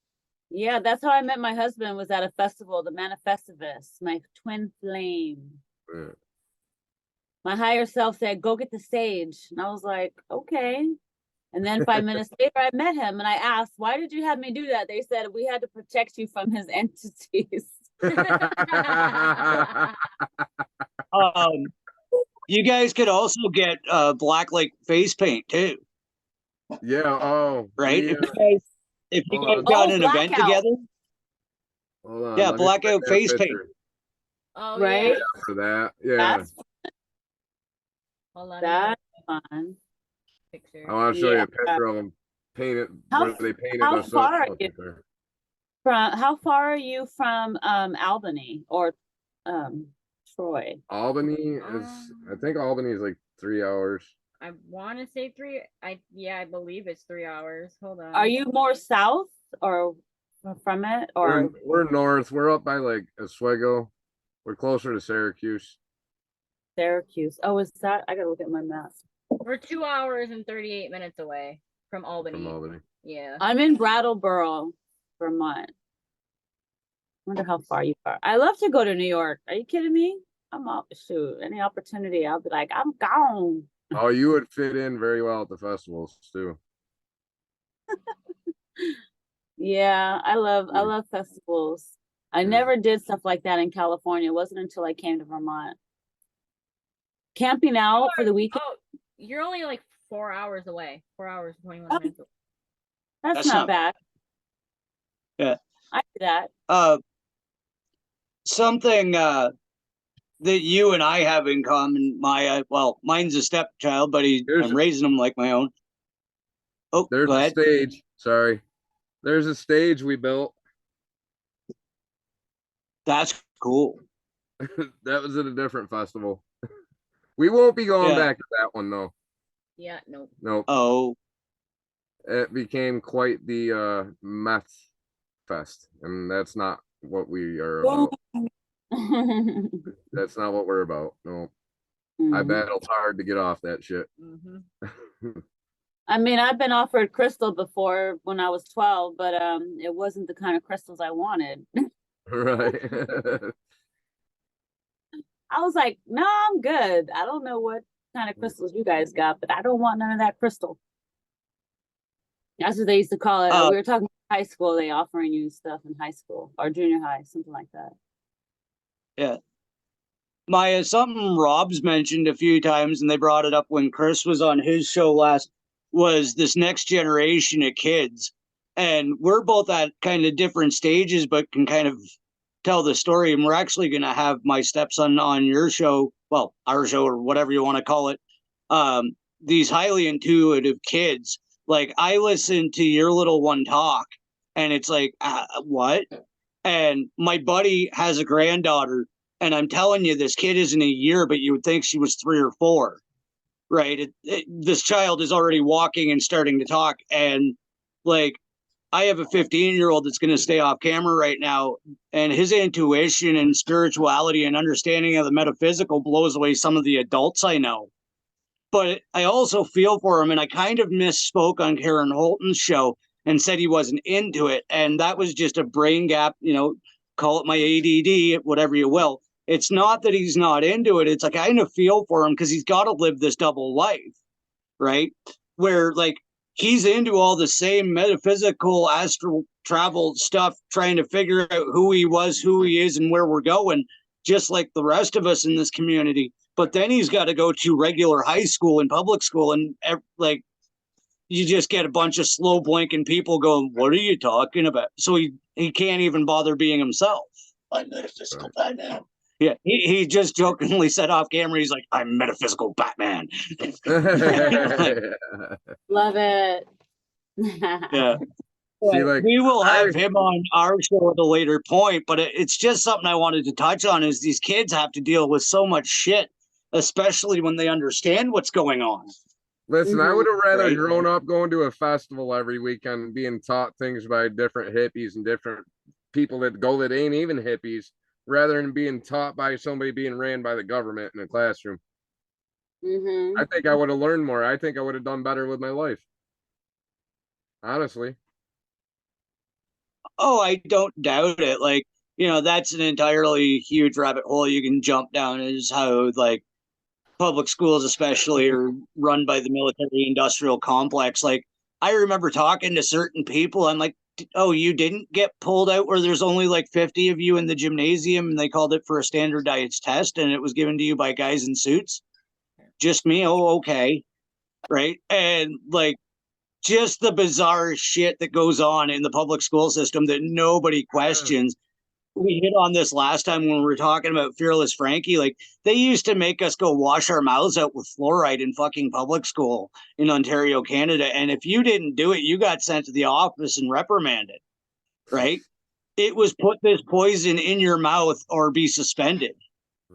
Yeah, that's how I met my husband, was at a festival, the Manifestivus, my twin flame. Yeah. My higher self said, go get the stage. And I was like, okay. And then 5 minutes later, I met him and I asked, why did you have me do that? They said, we had to protect you from his entities. You guys could also get black lake face paint too. Yeah. Oh, right. we, If you hold guys on. got an event together, Hold on. yeah, Let me find blackout that face paint. picture. Oh Right? yeah. For that. Yeah. That's Hold on. that's fun. Picture. I want to show you Yeah. a picture of them painted How where they painted how us up. far are you how far are you from Albany or Troy? Albany is, I think Albany is like 3 hours. I want to say 3. I believe it's 3 hours. Hold on. Are you more south or from it or We're north. We're up by like Oswego. We're closer to Syracuse. Syracuse? Oh, is that? I gotta look at my map. We're 2 hours and 38 minutes away from Albany. From Albany. Yeah. I'm in Brattleboro, Vermont. Wonder how far you are. I love to go to New York. Are you kidding me? I'm out. Shoot, any opportunity, I'll be like, I'm gone. Oh, you would fit in very well at the festivals too. Yeah, I love festivals. I never did stuff like that in California. It wasn't until I came to Vermont. Camping out for the weekend. Oh, you're only like 4 hours away. 4 hours, 21 minutes away. That's not bad. Yeah. I do that. Something that you and I have in common, Maya. Well, mine's a stepchild, but I'm raising him like my own. Oh, there's go a ahead. stage. Sorry. There's a stage we built. That's cool. That was at a different festival. We won't be going back to that one though. Yeah, nope. Nope. Oh. It became quite the meth fest, and that's not what we are about. That's not what we're about. No. I battled hard to get off that shit. I mean, I've been offered crystal before when I was 12, but it wasn't the kind of crystals I wanted. Right. I was like, no, I'm good. I don't know what kind of crystals you guys got, but I don't want none of that crystal. That's what they used to call it. We were talking about high school, they offering you stuff in high school or junior high, something like that. Yeah. Maya, something Rob's mentioned a few times, and they brought it up when Chris was on his show last, was this next generation of kids. And we're both at kind of different stages, but can kind of tell the story. And we're actually going to have my stepson on your show, well, our show or whatever you want to call it. These highly intuitive kids, like I listen to your little one talk, and it's like, what? And my buddy has a granddaughter, and I'm telling you, this kid isn't a year, but you would think she was 3 or 4, right? This child is already walking and starting to talk. And like, I have a 15-year-old that's going to stay off camera right now, and his intuition and spirituality and understanding of the metaphysical blows away some of the adults I know. But I also feel for him, and I kind of misspoke on Karen Holton's show and said he wasn't into it. And that was just a brain gap, call it my ADD, whatever you will. It's not that he's not into it. It's like, I kind of feel for him because he's got to live this double life, right? Where like he's into all the same metaphysical astral travel stuff, trying to figure out who he was, who he is, and where we're going, just like the rest of us in this community. But then he's got to go to regular high school and public school, and like you just get a bunch of slow blinking people going, what are you talking about? So he can't even bother being himself. I'm metaphysical Batman. Yeah, he just jokingly said off camera, he's like, I'm metaphysical Batman. Love it. Yeah. See, like, we will have him on our show at a later point, but it's just something I wanted to touch on is these kids have to deal with so much shit, especially when they understand what's going on. Listen, I would have rather grown up going to a festival every weekend and being taught things by different hippies and different people that ain't even hippies, rather than being taught by somebody being ran by the government in a classroom. I think I would have learned more. I think I would have done better with my life. Honestly. Oh, I don't doubt it. Like, that's an entirely huge rabbit hole you can jump down, is how like public schools especially are run by the military industrial complex. Like I remember talking to certain people, I'm like, oh, you didn't get pulled out where there's only like 50 of you in the gymnasium and they called it for a standardized test and it was given to you by guys in suits? just me. Oh, okay. Right. And like, just the bizarre shit that goes on in the public school system that nobody questions. We hit on this last time when we were talking about Fearless Frankie. Like, they used to make us go wash our mouths out with fluoride in fucking public school in Ontario, Canada. And if you didn't do it, you got sent to the office and reprimanded, right? It was put this poison in your mouth or be suspended.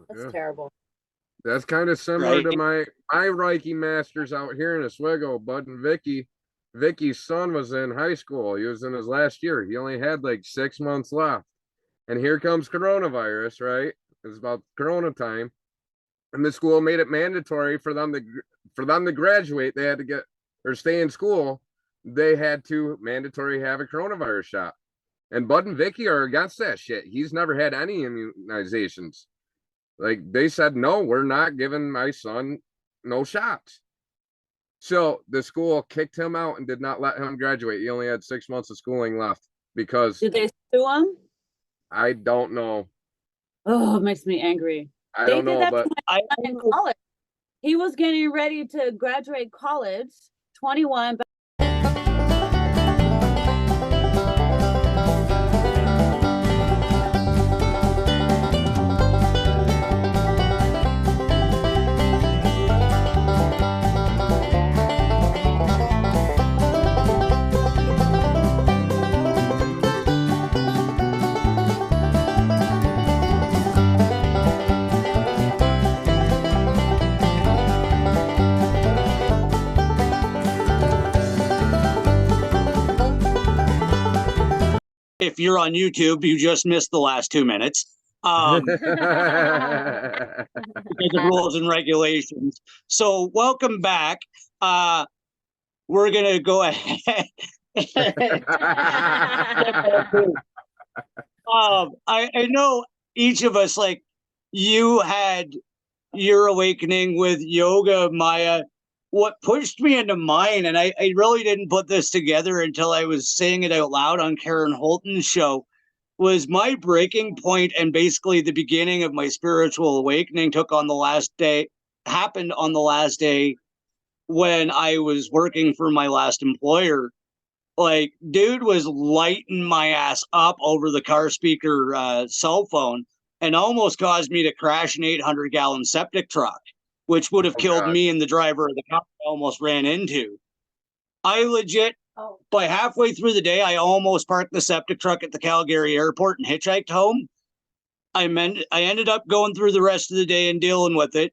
That's terrible. That's kind of similar to my Reiki masters out here in Oswego, Bud and Vicky. Vicky's son was in high school. He was in his last year. He only had like 6 months left. And here comes coronavirus, right? It's about Corona time. And the school made it mandatory for them to graduate. They had to get or stay in school. They had to mandatory have a coronavirus shot. And Bud and Vicky are against that shit. He's never had any immunizations. Like, they said, no, we're not giving my son no shots. So the school kicked him out and did not let him graduate. He only had 6 months of schooling left because. Did they sue him? I don't know. Oh, it makes me angry. I don't know, but in college, he was getting ready to graduate college, 21. If you're on YouTube, you just missed the last 2 minutes. Because of rules and regulations. So welcome back. We're going to go ahead. I know each of us, like, you had your awakening with yoga, Maya. What pushed me into mine, and I really didn't put this together until I was saying it out loud on Karen Holton's show, was my breaking point and basically the beginning of my spiritual awakening happened on the last day when I was working for my last employer. Like, dude was lighting my ass up over the car speaker cell phone and almost caused me to crash an 800-gallon septic truck, which would have killed me and the driver of the car I almost ran into. I legit, by halfway through the day, I almost parked the septic truck at the Calgary airport and hitchhiked home. I ended up going through the rest of the day and dealing with it.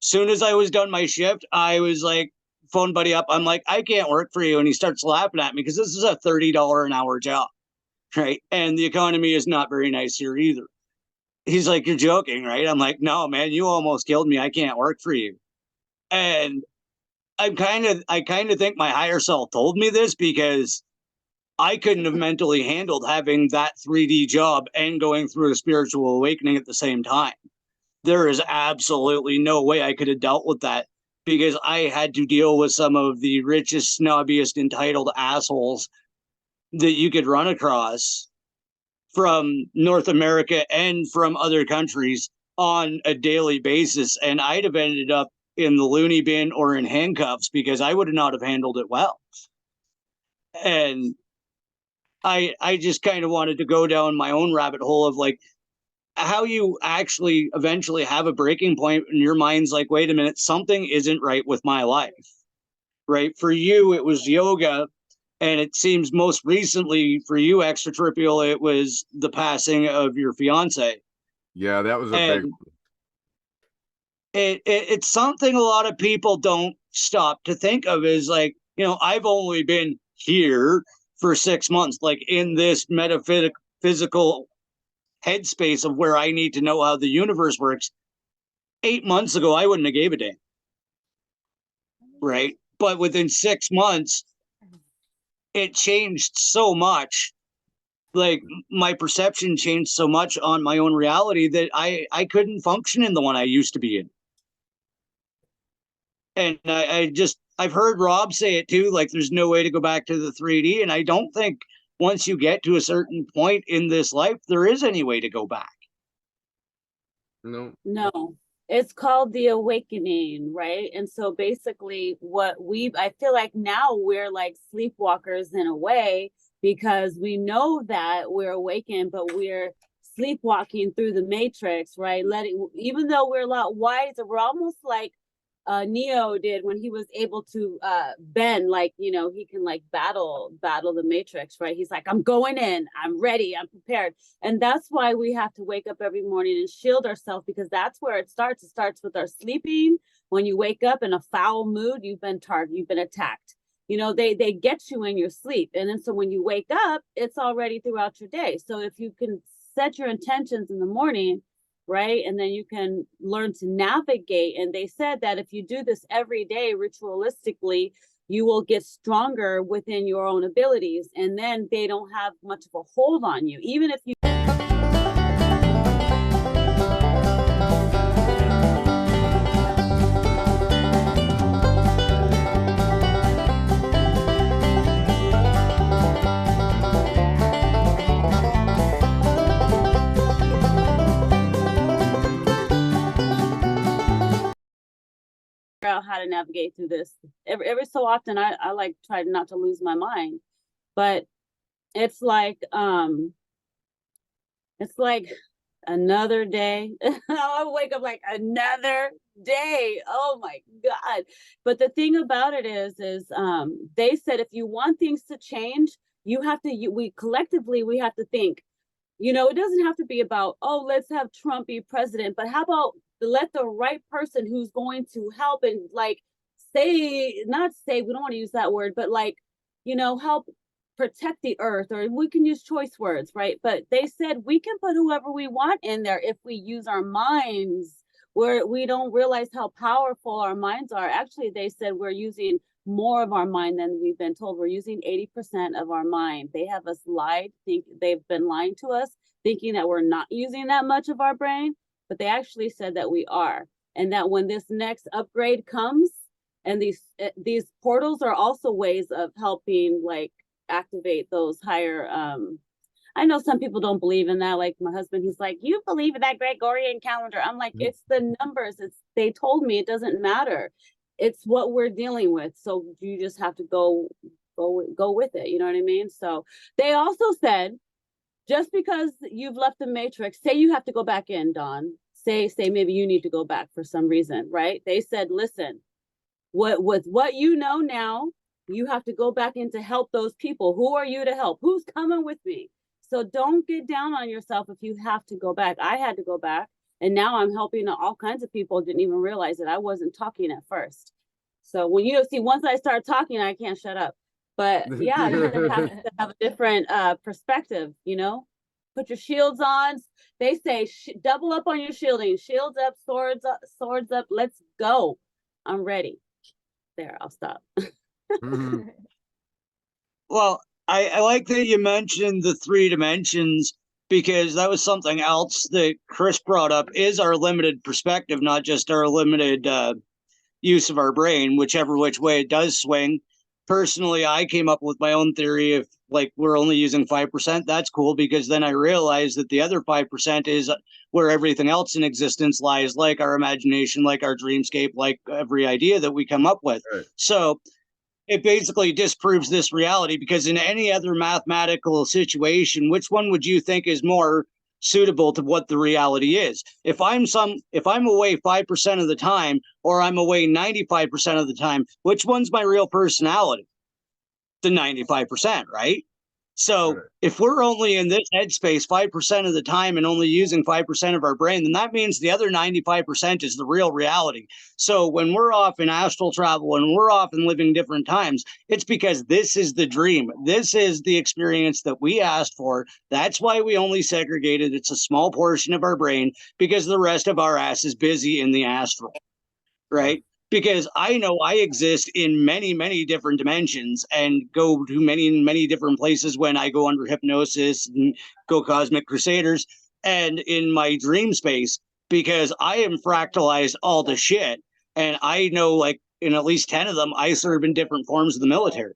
Soon as I was done my shift, I was like, phone buddy up. I'm like, I can't work for you. And he starts laughing at me because this is a $30 an hour job, right? And the economy is not very nice here either. He's like, you're joking, right? I'm like, no, man, you almost killed me. I can't work for you. And I kind of think my higher self told me this because I couldn't have mentally handled having that 3D job and going through a spiritual awakening at the same time. There is absolutely no way I could have dealt with that because I had to deal with some of the richest, snobbiest, entitled assholes that you could run across from North America and from other countries on a daily basis. And I'd have ended up in the loony bin or in handcuffs because I would not have handled it well. And I just kind of wanted to go down my own rabbit hole of like how you actually eventually have a breaking point and your mind's like, wait a minute, something isn't right with my life, right? For you, it was yoga. And it seems most recently for you, ExtraTripprial, it was the passing of your fiance. Yeah, that was a big one. It's something a lot of people don't stop to think of is like, you know, I've only been here for 6 months, like in this metaphysical headspace of where I need to know how the universe works. 8 months ago, I wouldn't have gave a damn. Right. But within 6 months, it changed so much. Like my perception changed so much on my own reality that I couldn't function in the one I used to be in. And I've heard Rob say it too, like there's no way to go back to the 3D. And I don't think once you get to a certain point in this life, there is any way to go back. No. No. It's called The Awakening, right? And so basically I feel like now we're like sleepwalkers in a way, because we know that we're awakened, but we're sleepwalking through the matrix, right? Even though we're a lot wiser, we're almost like Neo did when he was able to bend, like, you know, he can like battle the matrix, right? He's like, I'm going in, I'm ready, I'm prepared. And that's why we have to wake up every morning and shield ourselves, because that's where it starts. It starts with our sleeping. When you wake up in a foul mood, you've been attacked. You know, they get you in your sleep. And then so when you wake up, it's already throughout your day. So if you can set your intentions in the morning, right, and then you can learn to navigate. And they said that if you do this every day ritualistically, you will get stronger within your own abilities, and then they don't have much of a hold on you, even if you out how to navigate through this. Every so often I like try not to lose my mind, but it's like another day. I wake up like another day. Oh my God. But the thing about it is they said if you want things to change, we have to think, you know, it doesn't have to be about, oh, let's have Trump be president, but how about let the right person who's going to help and like we don't want to use that word, but like, you know, help protect the earth, or we can use choice words, right? But they said we can put whoever we want in there if we use our minds, where we don't realize how powerful our minds are. Actually, they said we're using more of our mind than we've been told. We're using 80% of our mind. They have us they've been lying to us, thinking that we're not using that much of our brain, but they actually said that we are. And that when this next upgrade comes, and these portals are also ways of helping like activate those higher I know some people don't believe in that. Like my husband, he's like, you believe in that Gregorian calendar? I'm like, it's the numbers. They told me it doesn't matter. It's what we're dealing with. So you just have to go with it. You know what I mean? So they also said, just because you've left the matrix, say you have to go back in, Dawn, say maybe you need to go back for some reason, right? They said, listen, with what you know now, you have to go back in to help those people. Who are you to help? Who's coming with me? So don't get down on yourself if you have to go back. I had to go back, and now I'm helping all kinds of people. Didn't even realize that I wasn't talking at first. So when you see, once I start talking, I can't shut up. But yeah, you have to have a different perspective, you know? Put your shields on. They say double up on your shielding. Shields up, swords up. Let's go. I'm ready. There, I'll stop. Well, I like that you mentioned the 3 dimensions, because that was something else that Chris brought up, is our limited perspective, not just our limited use of our brain, whichever which way it does swing. Personally, I came up with my own theory of like, we're only using 5%. That's cool, because then I realized that the other 5% is where everything else in existence lies, like our imagination, like our dreamscape, like every idea that we come up with. Right. So it basically disproves this reality, because in any other mathematical situation, which one would you think is more suitable to what the reality is? If I'm away 5% of the time, or I'm away 95% of the time, which one's my real personality? The 95%, right? So if we're only in this headspace 5% of the time and only using 5% of our brain, then that means the other 95% is the real reality. So when we're off in astral travel and we're off in living different times, it's because this is the dream. This is the experience that we asked for. That's why we only segregated. It's a small portion of our brain, because the rest of our ass is busy in the astral, right? Because I know I exist in many, many different dimensions and go to many, many different places when I go under hypnosis and go Cosmic Crusaders and in my dream space, because I am fractalized all the shit. And I know, like, in at least 10 of them, I serve in different forms of the military.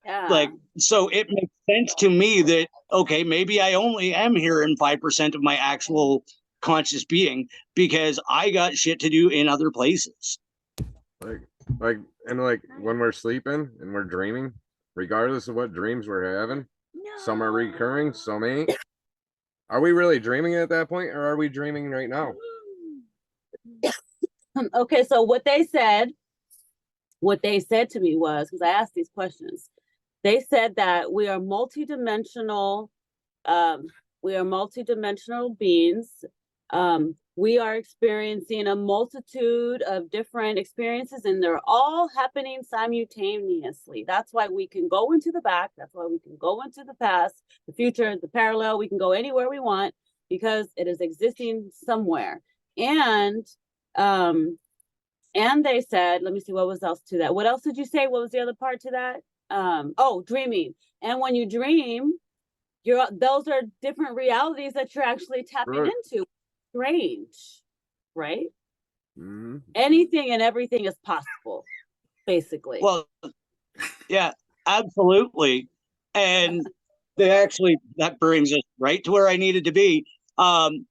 Yeah. Like, so it makes sense to me that, okay, maybe I only am here in 5% of my actual conscious being because I got shit to do in other places. Like when we're sleeping and we're dreaming, regardless of what dreams we're having, some are recurring, some ain't. Are we really dreaming at that point, or are we dreaming right now? Okay, so what they said to me was, because I asked these questions, they said that we are multidimensional beings. We are experiencing a multitude of different experiences, and they're all happening simultaneously. That's why we can go into the back. That's why we can go into the past, the future, the parallel. We can go anywhere we want because it is existing somewhere. And they said, let me see, what was else to that? What else did you say? What was the other part to that? Dreaming. And when you dream, those are different realities that you're actually tapping into. Strange, right? Mm-hmm. Anything and everything is possible, basically. Well, yeah, absolutely. And that brings us right to where I needed to be. Do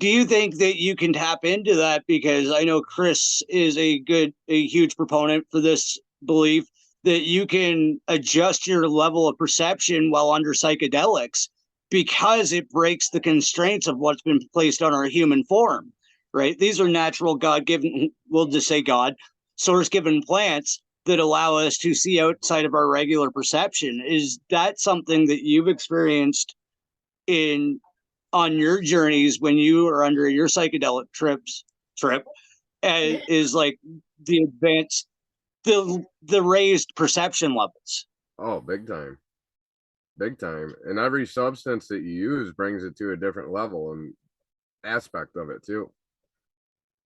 you think that you can tap into that? Because I know Chris is a huge proponent for this belief that you can adjust your level of perception while under psychedelics, because it breaks the constraints of what's been placed on our human form, right? These are natural God-given, we'll just say God, source-given plants that allow us to see outside of our regular perception. Is that something that you've experienced on your journeys when you are under your psychedelic trip, is like the advanced, the raised perception levels? Oh, big time. And every substance that you use brings it to a different level and aspect of it too,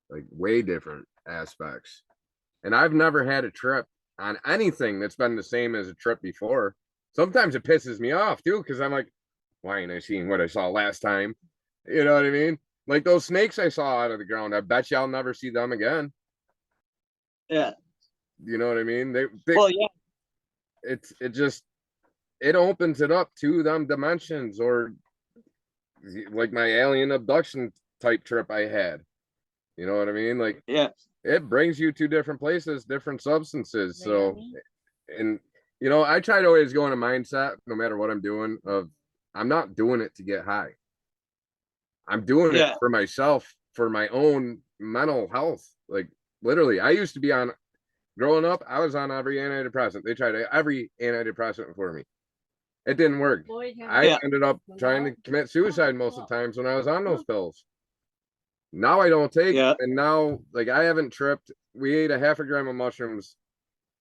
like way different aspects. And I've never had a trip on anything that's been the same as a trip before. Sometimes it pisses me off too, because I'm like, why ain't I seeing what I saw last time? You know what I mean? Like those snakes I saw out of the ground, I bet you I'll never see them again. Yeah. You know what I mean? Well, yeah. It opens it up to them dimensions, or like my alien abduction type trip I had. You know what I mean? Like, yeah, it brings you to different places, different substances. So, and I try to always go in a mindset, no matter what I'm doing, of I'm not doing it to get high. I'm doing it for myself, for my own mental health. Like, literally, I used to be on, growing up, I was on every antidepressant. They tried every antidepressant for me. It didn't work. I ended up trying to commit suicide most of the times when I was on those pills. Now I don't take it. And now, like, I haven't tripped. We ate a half a gram of mushrooms.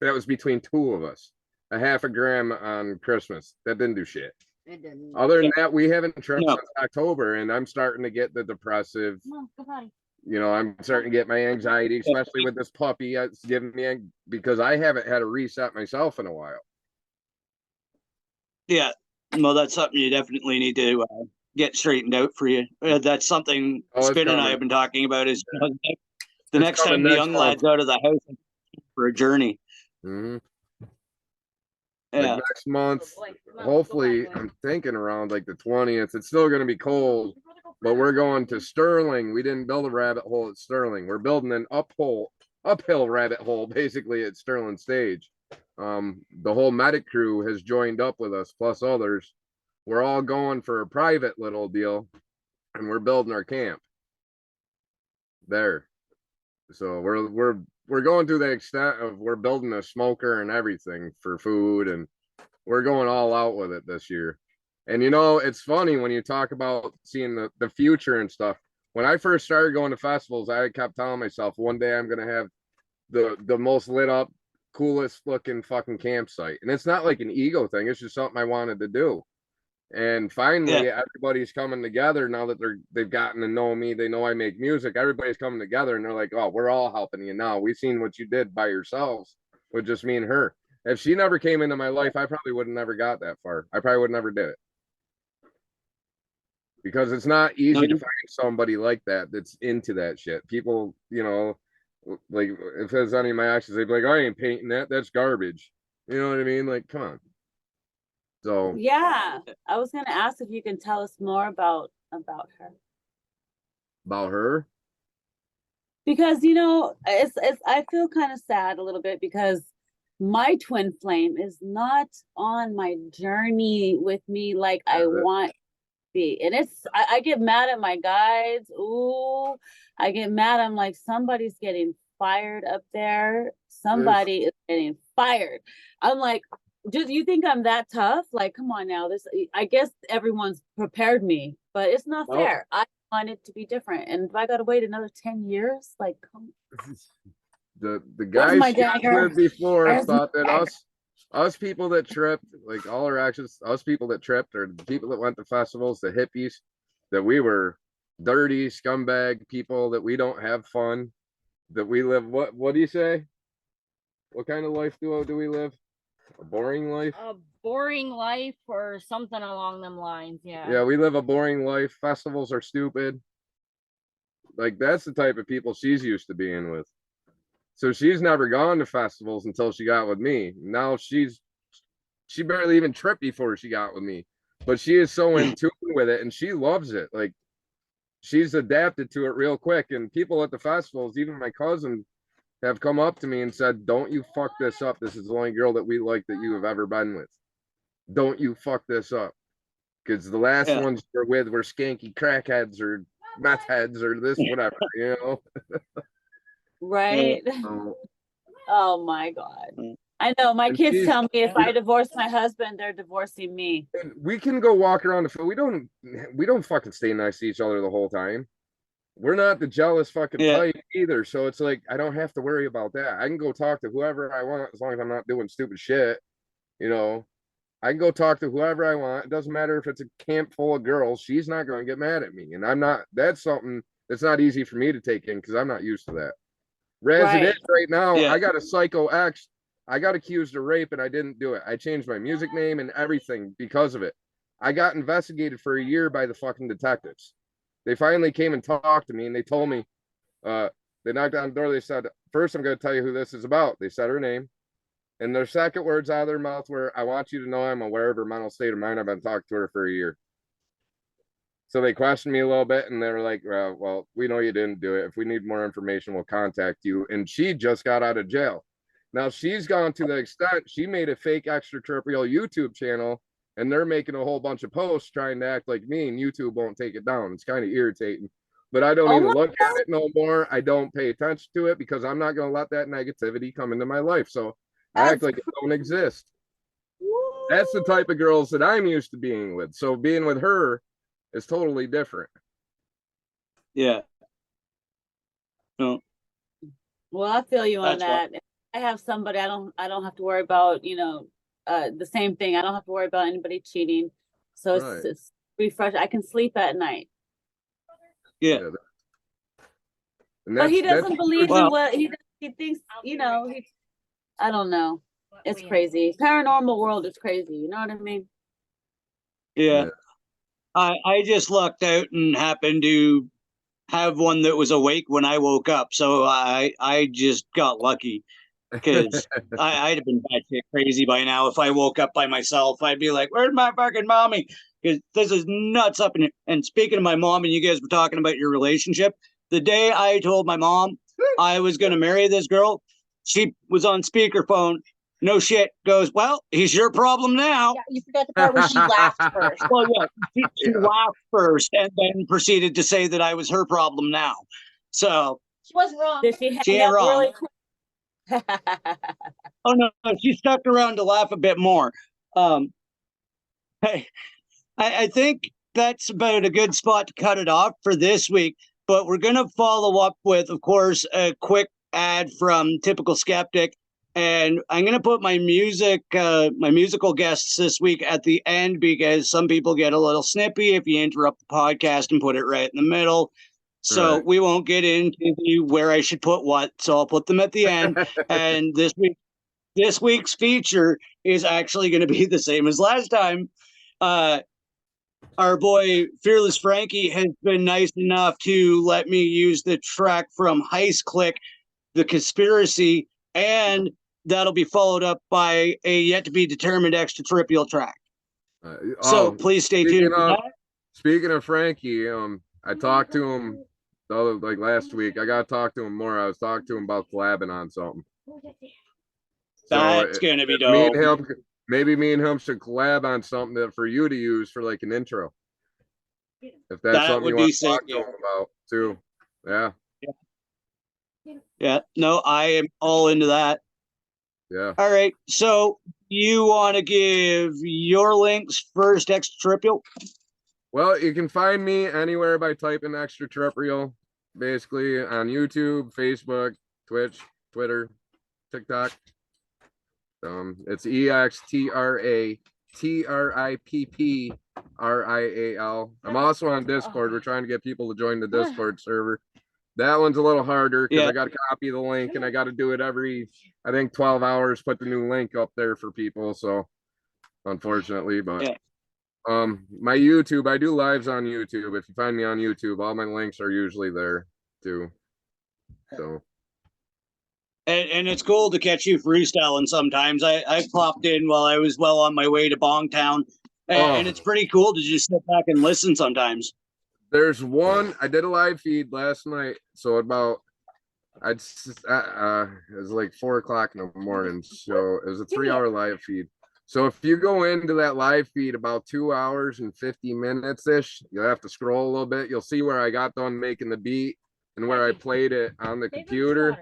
That was between two of us. A half a gram on Christmas. That didn't do shit. It didn't. Other than that, we haven't tripped since October, and I'm starting to get the depressive. I'm starting to get my anxiety, especially with this puppy. It's giving me, because I haven't had a reset myself in a while. Yeah, well, that's something you definitely need to get straightened out for you. That's something Spin and I have been talking about. Is the next time the young lad's out of the house for a journey. Mm-hmm. Like next month, hopefully, I'm thinking around like the 20th. It's still going to be cold, but we're going to Sterling. We didn't build a rabbit hole at Sterling. We're building an uphill rabbit hole, basically, at Sterling Stage. The whole medic crew has joined up with us, plus others. We're all going for a private little deal, and we're building our camp there. So we're going to the extent of we're building a smoker and everything for food, and we're going all out with it this year. And it's funny when you talk about seeing the future and stuff. When I first started going to festivals, I kept telling myself one day I'm gonna have the most lit up, coolest looking fucking campsite. And it's not like an ego thing, it's just something I wanted to do. And finally everybody's coming together now that they've gotten to know me. They know I make music. Everybody's coming together and they're like, oh, we're all helping you now. We've seen what you did by yourselves with just me and her. If she never came into my life, I probably would have never got that far. I probably would never did it, because it's not easy to find somebody like that's into that shit. People, like, if there's any of my actions, they'd be like, I ain't painting that. That's garbage. You know what I mean? Like, come on. So yeah, I was gonna ask if you can tell us more about her. About her? Because it's I feel kind of sad a little bit because my twin flame is not on my journey with me like I want to be. And I get mad at my guides. Ooh, I get mad. I'm like, somebody's getting fired up there. Somebody is getting fired. I'm like, do you think I'm that tough? Like, come on now. I guess everyone's prepared me, but it's not fair. I want it to be different. And if I gotta wait another 10 years, like, come The guys she lived before Where's thought that us people that tripped, like all our actions, us people that tripped, or the people that went to festivals, the hippies, that we were dirty scumbag people, that we don't have fun, that we live what do you say? What kind of life do we live? A boring life? A boring life or something along them lines, yeah. Yeah, we live a boring life. Festivals are stupid. Like, that's the type of people she's used to being with. So she's never gone to festivals until she got with me. Now she barely even tripped before she got with me. But she is so in tune with it, and she loves it. Like, she's adapted to it real quick. And people at the festivals, even my cousin, have come up to me and said, "Don't you fuck this up. This is the only girl that we like that you have ever been with. Don't you fuck this up." Because the last ones we're with were skanky crackheads or meth heads or this, whatever, you know? Right. Oh my God. I know my kids tell me if I divorce my husband, they're divorcing me. We can go walk around the field. We don't fucking stay nice to each other the whole time. We're not the jealous fucking type either. So it's like, I don't have to worry about that. I can go talk to whoever I want as long as I'm not doing stupid shit. You know, I can go talk to whoever I want. It doesn't matter if it's a camp full of girls. She's not going to get mad at me. And that's something that's not easy for me to take in because I'm not used to that. It is right now. I got a psycho ex. I got accused of rape and I didn't do it. I changed my music name and everything because of it. I got investigated for a year by the fucking detectives. They finally came and talked to me and they told me, they knocked on the door. They said, "First, I'm going to tell you who this is about." They said her name. And their second words out of their mouth were, "I want you to know I'm aware of her mental state of mind. I've been talking to her for a year." So they questioned me a little bit and they were like, "Well, we know you didn't do it. If we need more information, we'll contact you." And she just got out of jail. Now she's gone to the extent she made a fake ExtraTripprial YouTube channel and they're making a whole bunch of posts trying to act like me, and YouTube won't take it down. It's kind of irritating, but I don't even look at it no more. I don't pay attention to it because I'm not going to let that negativity come into my life. So I act like it don't exist. That's the type of girls that I'm used to being with. So being with her is totally different. Yeah. No. Well, I feel you on that. I have somebody I don't have to worry about, the same thing. I don't have to worry about anybody cheating. So it's refresh. I can sleep at night. Yeah. But he doesn't believe in what he thinks, I don't know. It's crazy. Paranormal world is crazy. You know what I mean? Yeah. I just lucked out and happened to have one that was awake when I woke up. So I just got lucky because I'd have been batshit crazy by now. If I woke up by myself, I'd be like, "Where's my fucking mommy?" Because this is nuts up in it. And speaking of my mom, and you guys were talking about your relationship, the day I told my mom I was going to marry this girl, she was on speakerphone. No shit. Goes, "Well, he's your problem now." Yeah, you forgot the part where she laughed first. Well, yeah, she laughed first and then proceeded to say that I was her problem now. So she wasn't wrong. Did she ain't wrong. Really quick? Oh no, she stuck around to laugh a bit more. I think that's about a good spot to cut it off for this week. But we're going to follow up with, of course, a quick ad from Typical Skeptic. And I'm going to put my musical guests this week at the end because some people get a little snippy if you interrupt the podcast and put it right in the middle. So we won't get into where I should put what. So I'll put them at the end. And this week's feature is actually going to be the same as last time. Our boy Fearless Frankie has been nice enough to let me use the track from Heist Click, The Conspiracy, and that'll be followed up by a yet to be determined ExtraTripprial track. So please stay tuned. Speaking of Frankie, I talked to him like last week. I gotta talk to him more. I was talking to him about collabing on something. That's gonna be dope. Maybe me and him should collab on something that for you to use for like an intro. If that's something you want to talk to him about too. Yeah. Yeah. No, I am all into that. Yeah. All right. So you want to give your links first, ExtraTripprial? Well, you can find me anywhere by typing ExtraTripprial, basically on YouTube, Facebook, Twitch, Twitter, TikTok. It's ExtraTripprial. I'm also on Discord. We're trying to get people to join the Discord server. That one's a little harder because I got to copy the link and I got to do it every, I think, 12 hours, put the new link up there for people. So unfortunately, but my YouTube, I do lives on YouTube. If you find me on YouTube, all my links are usually there too. So. And it's cool to catch you freestyling sometimes. I popped in while I was well on my way to Bongtown, and it's pretty cool to just sit back and listen sometimes. There's one, I did a live feed last night, so about, it was like 4 o'clock in the morning, so it was a 3-hour live feed. So if you go into that live feed about 2 hours and 50 minutes-ish, you'll have to scroll a little bit. You'll see where I got done making the beat and where I played it on the computer.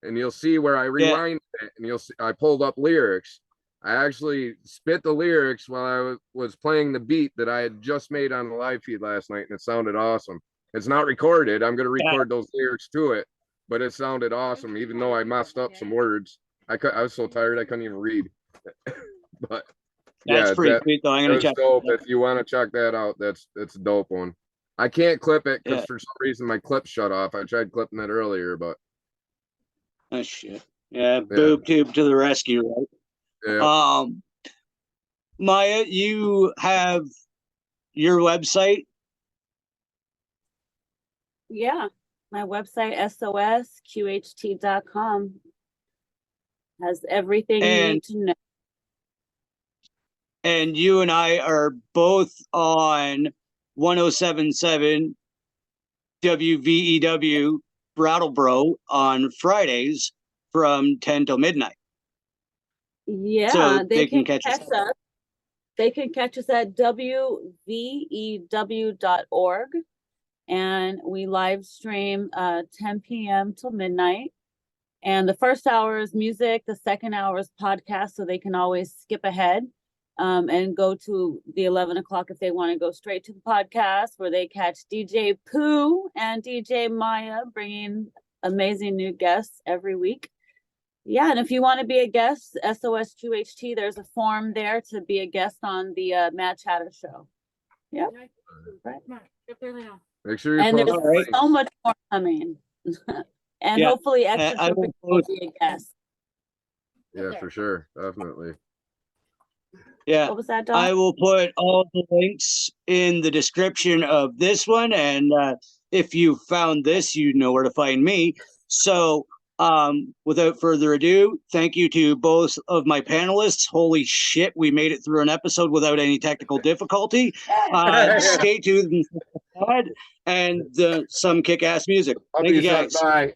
And you'll see where I rewind it, and you'll see I pulled up lyrics. I actually spit the lyrics while I was playing the beat that I had just made on the live feed last night, and it sounded awesome. It's not recorded. I'm going to record those lyrics to it, but it sounded awesome, even though I messed up some words. I was so tired I couldn't even read. But that's pretty sweet, though. I'm going to check dope. If you want to check that out, it's a dope one. I can't clip it because for some reason my clip shut off. I tried clipping it earlier, but. Oh shit! Yeah, boob tube to the rescue, right? Yeah. Maya, you have your website? Yeah, my website sosqht.com has everything you need to know. And you and I are both on 107.7 WVEW. Brattleboro on Fridays from 10 till midnight. Yeah, so they can catch us. They can catch us at wvew.org, and we live stream 10 p.m. till midnight. And the first hour is music, the second hour is podcast, so they can always skip ahead and go to the 11 o'clock if they want to go straight to the podcast, where they catch DJ Pooh and DJ Maya bringing amazing new guests every week. Yeah, and if you want to be a guest, SOSQHT, there's a form there to be a guest on the Matt Chatter show. Yeah, right. Make sure you and there's so much more coming, and hopefully extra will be a guest. Yeah, for sure, definitely. Yeah, what was that, Don? I will put all the links in the description of this one, and if you found this, you know where to find me. So, without further ado, thank you to both of my panelists. Holy shit, we made it through an episode without any technical difficulty. Stay tuned and some kick-ass music. Thank you, guys. Bye.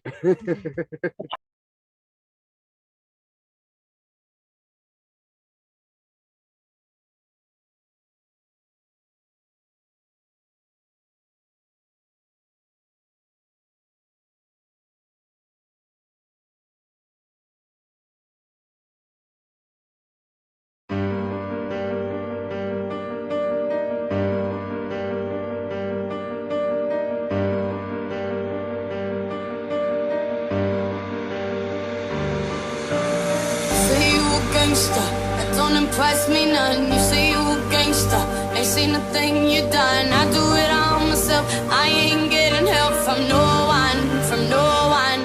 That don't impress me none. You say you a gangster, ain't seen a thing you done. I do it all myself. I ain't getting help from no one, from no one.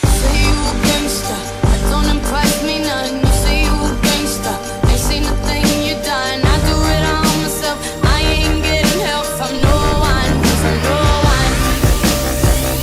Say you a gangster, that don't impress me none. You say you a gangster, ain't seen a thing you done. I do it all myself. I ain't getting help from no one, from no one.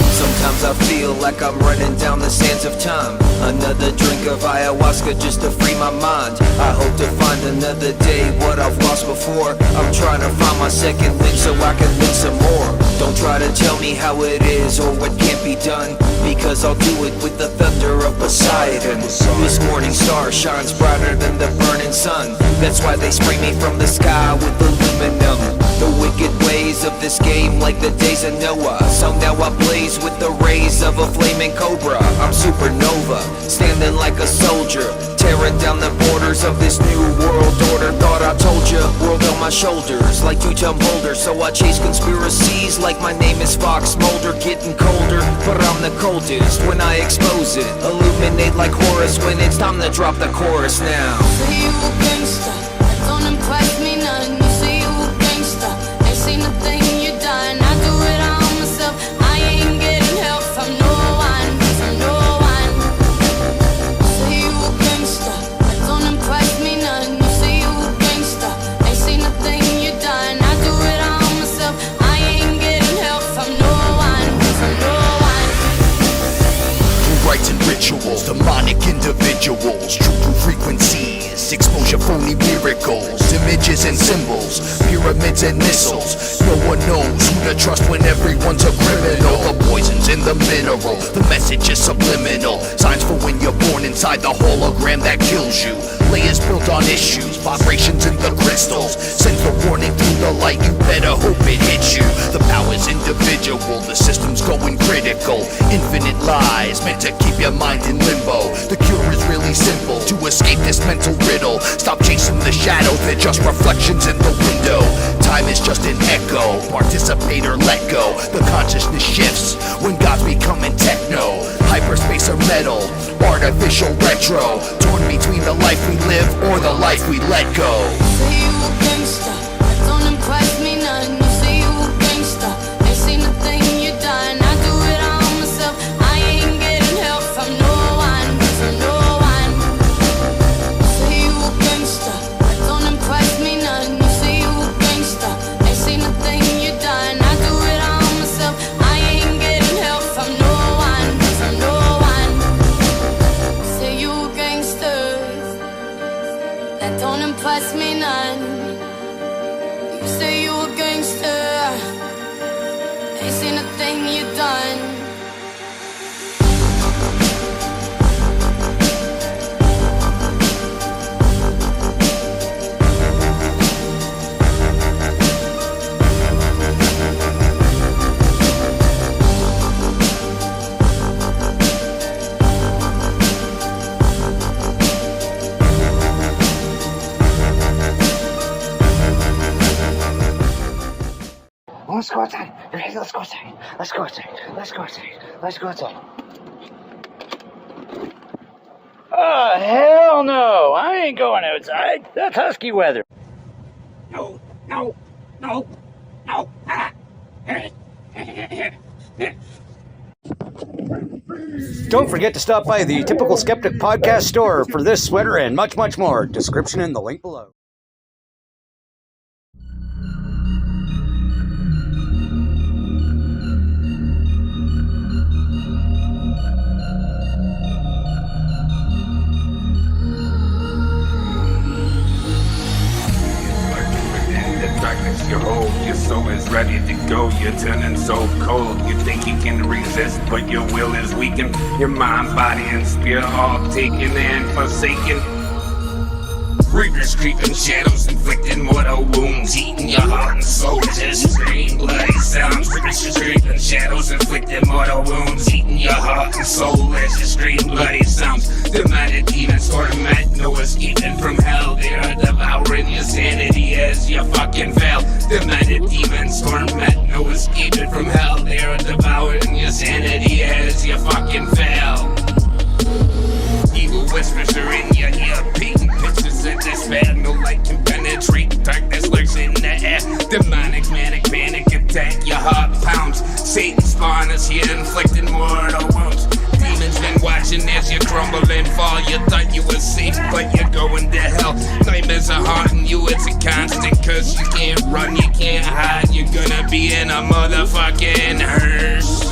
Sometimes I feel feel like I'm running down the sands of time. Another drink of ayahuasca just to free my mind. I hope to find another day what I've lost before. I'm trying to find my second link so I can link some more. Don't try to tell me how it is or what can't be done, because I'll do it with the thunder of Poseidon. This morning star shines brighter than the burning sun. That's why they spray me from the sky with aluminum. The wicked ways of this game, like the days of Noah. So now I blaze with the rays of a flaming cobra. I'm supernova, standing like a soldier, tearing down the borders of this new world order. Thought I told ya, world on my shoulders, like two-ton boulders. So I chase conspiracies like my name is Fox Mulder. Getting colder, but I'm the coldest when I expose it. Illuminate like Horus when it's time to drop the chorus now. Say you a gangster, that don't impress me none. You say you a gangster, ain't seen a thing you done. I do it all myself, I ain't getting help from no one, from no one. Say you a gangster, that don't impress me none. You say you a gangster, ain't seen a thing you done. I do it all myself, I ain't getting help from no one, from no one. Rites and rituals, demonic individuals, true frequencies, exposure phony miracles, images and symbols, pyramids and missiles. No one knows who to trust when everyone's a criminal. The poison's in the mineral, the message is subliminal. Signs for when you're born inside the hologram that kills you. Layers built on issues, vibrations in the crystals. Sends the warning through the light, you better hope it hits you. The power's individual, the system's going critical. Infinite lies, meant to keep your mind in limbo. The cure is really simple, to escape this mental riddle. Stop chasing the shadows, they're just reflections in the window. Time is just an echo, participate or let go. The consciousness shifts when gods becoming techno. Hyperspace or metal, artificial retro. Torn between the life we live or the life we let go. Say you a gangster, that don't impress me none. You say you a gangster, ain't seen a thing you done. I do it all myself, I ain't getting help from no one, from no one. Say you a gangster, that don't impress me none. You say you a gangster, ain't seen a thing you done. I do it all myself, I ain't getting help from no one, from no one. Say you a gangster, that don't impress me none. You say you a gangster, ain't seen a thing you done. Let's go outside. Let's go outside. Let's go outside. Let's go outside. Let's go outside. Oh, hell no. I ain't going outside. That's husky weather. No, no, no, no. Ah. Don't forget to stop by the Typical Skeptic podcast store for this sweater and much, much more. Description in the link below. Your hold, your soul is ready to go. You're turning so cold. You think you can resist, but your will is weakened. Your mind, body, and spirit all taken and forsaken. Reapers creeping shadows, inflicting mortal wounds, eating your heart and soul. Just scream bloody sounds. Reapers creeping shadows, inflicting mortal wounds, eating your heart and soul. As you scream bloody sounds. Demanded demons torment, no escaping from hell. They are devouring your sanity as you fucking fail. Demanded demons torment, no escaping from hell. They are devouring your sanity as you fucking fail. Evil whispers are in your ear, painting pictures of despair. No light can penetrate, darkness lurks in the air. Demonic, manic, panic attack, your heart pounds. Satan's spawn is here, inflicting mortal wounds. Demons been watching as you crumble and fall. You thought you were safe, but you're going to hell. Nightmares are haunting you, it's a constant. Cause you can't run, you can't hide. You're gonna be in a motherfucking hearse.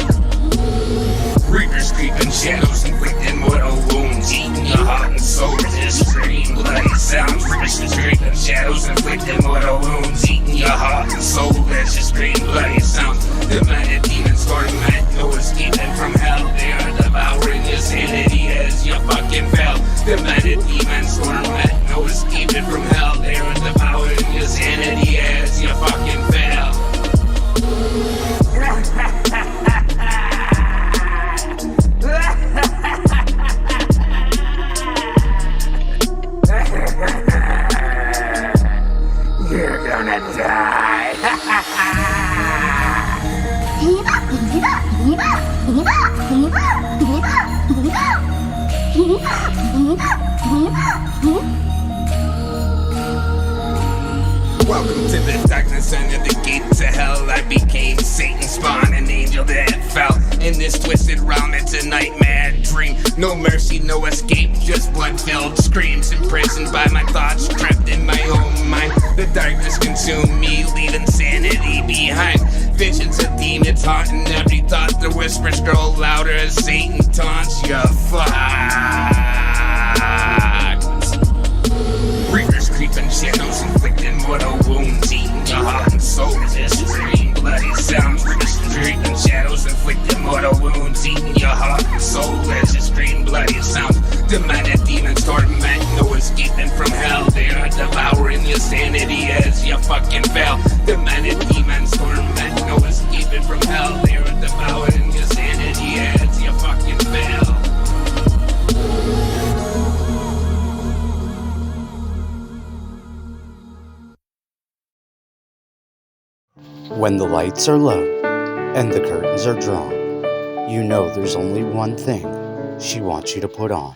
creeping shadows, inflicting mortal wounds, eating your heart and soul. This scream, bloody sounds, vicious creeping shadows, inflicting mortal wounds, eating your heart and soul. As you scream, bloody sounds, demanded demons torment, no escaping from hell. They are devouring your sanity as you fucking fell. Demanded demons torment, no escaping from hell. They are devouring your sanity as you fucking fell. You're gonna die. Welcome to the darkness under the gate to hell. I became Satan's spawn, an angel that fell in this twisted realm. It's a nightmare dream. No mercy, no escape, just blood-filled screams. Imprisoned by my thoughts, trapped in my own mind. The darkness consumed me, leaving sanity behind. Visions of demons haunting every thought. The whispers grow louder as Satan taunts you. Fucked. Reapers creeping shadows, inflicting mortal wounds, eating your heart and soul. This scream, bloody sounds, reapers creeping shadows, inflicting mortal wounds, eating your heart and soul. As you scream, bloody sounds, demanded demons torment, no escaping from hell. They are devouring your sanity as you fucking fail. Demanded demons torment, no escaping from hell. They are devouring your sanity as you fucking fail. When the lights are low and the curtains are drawn, you know there's only one thing she wants you to put on.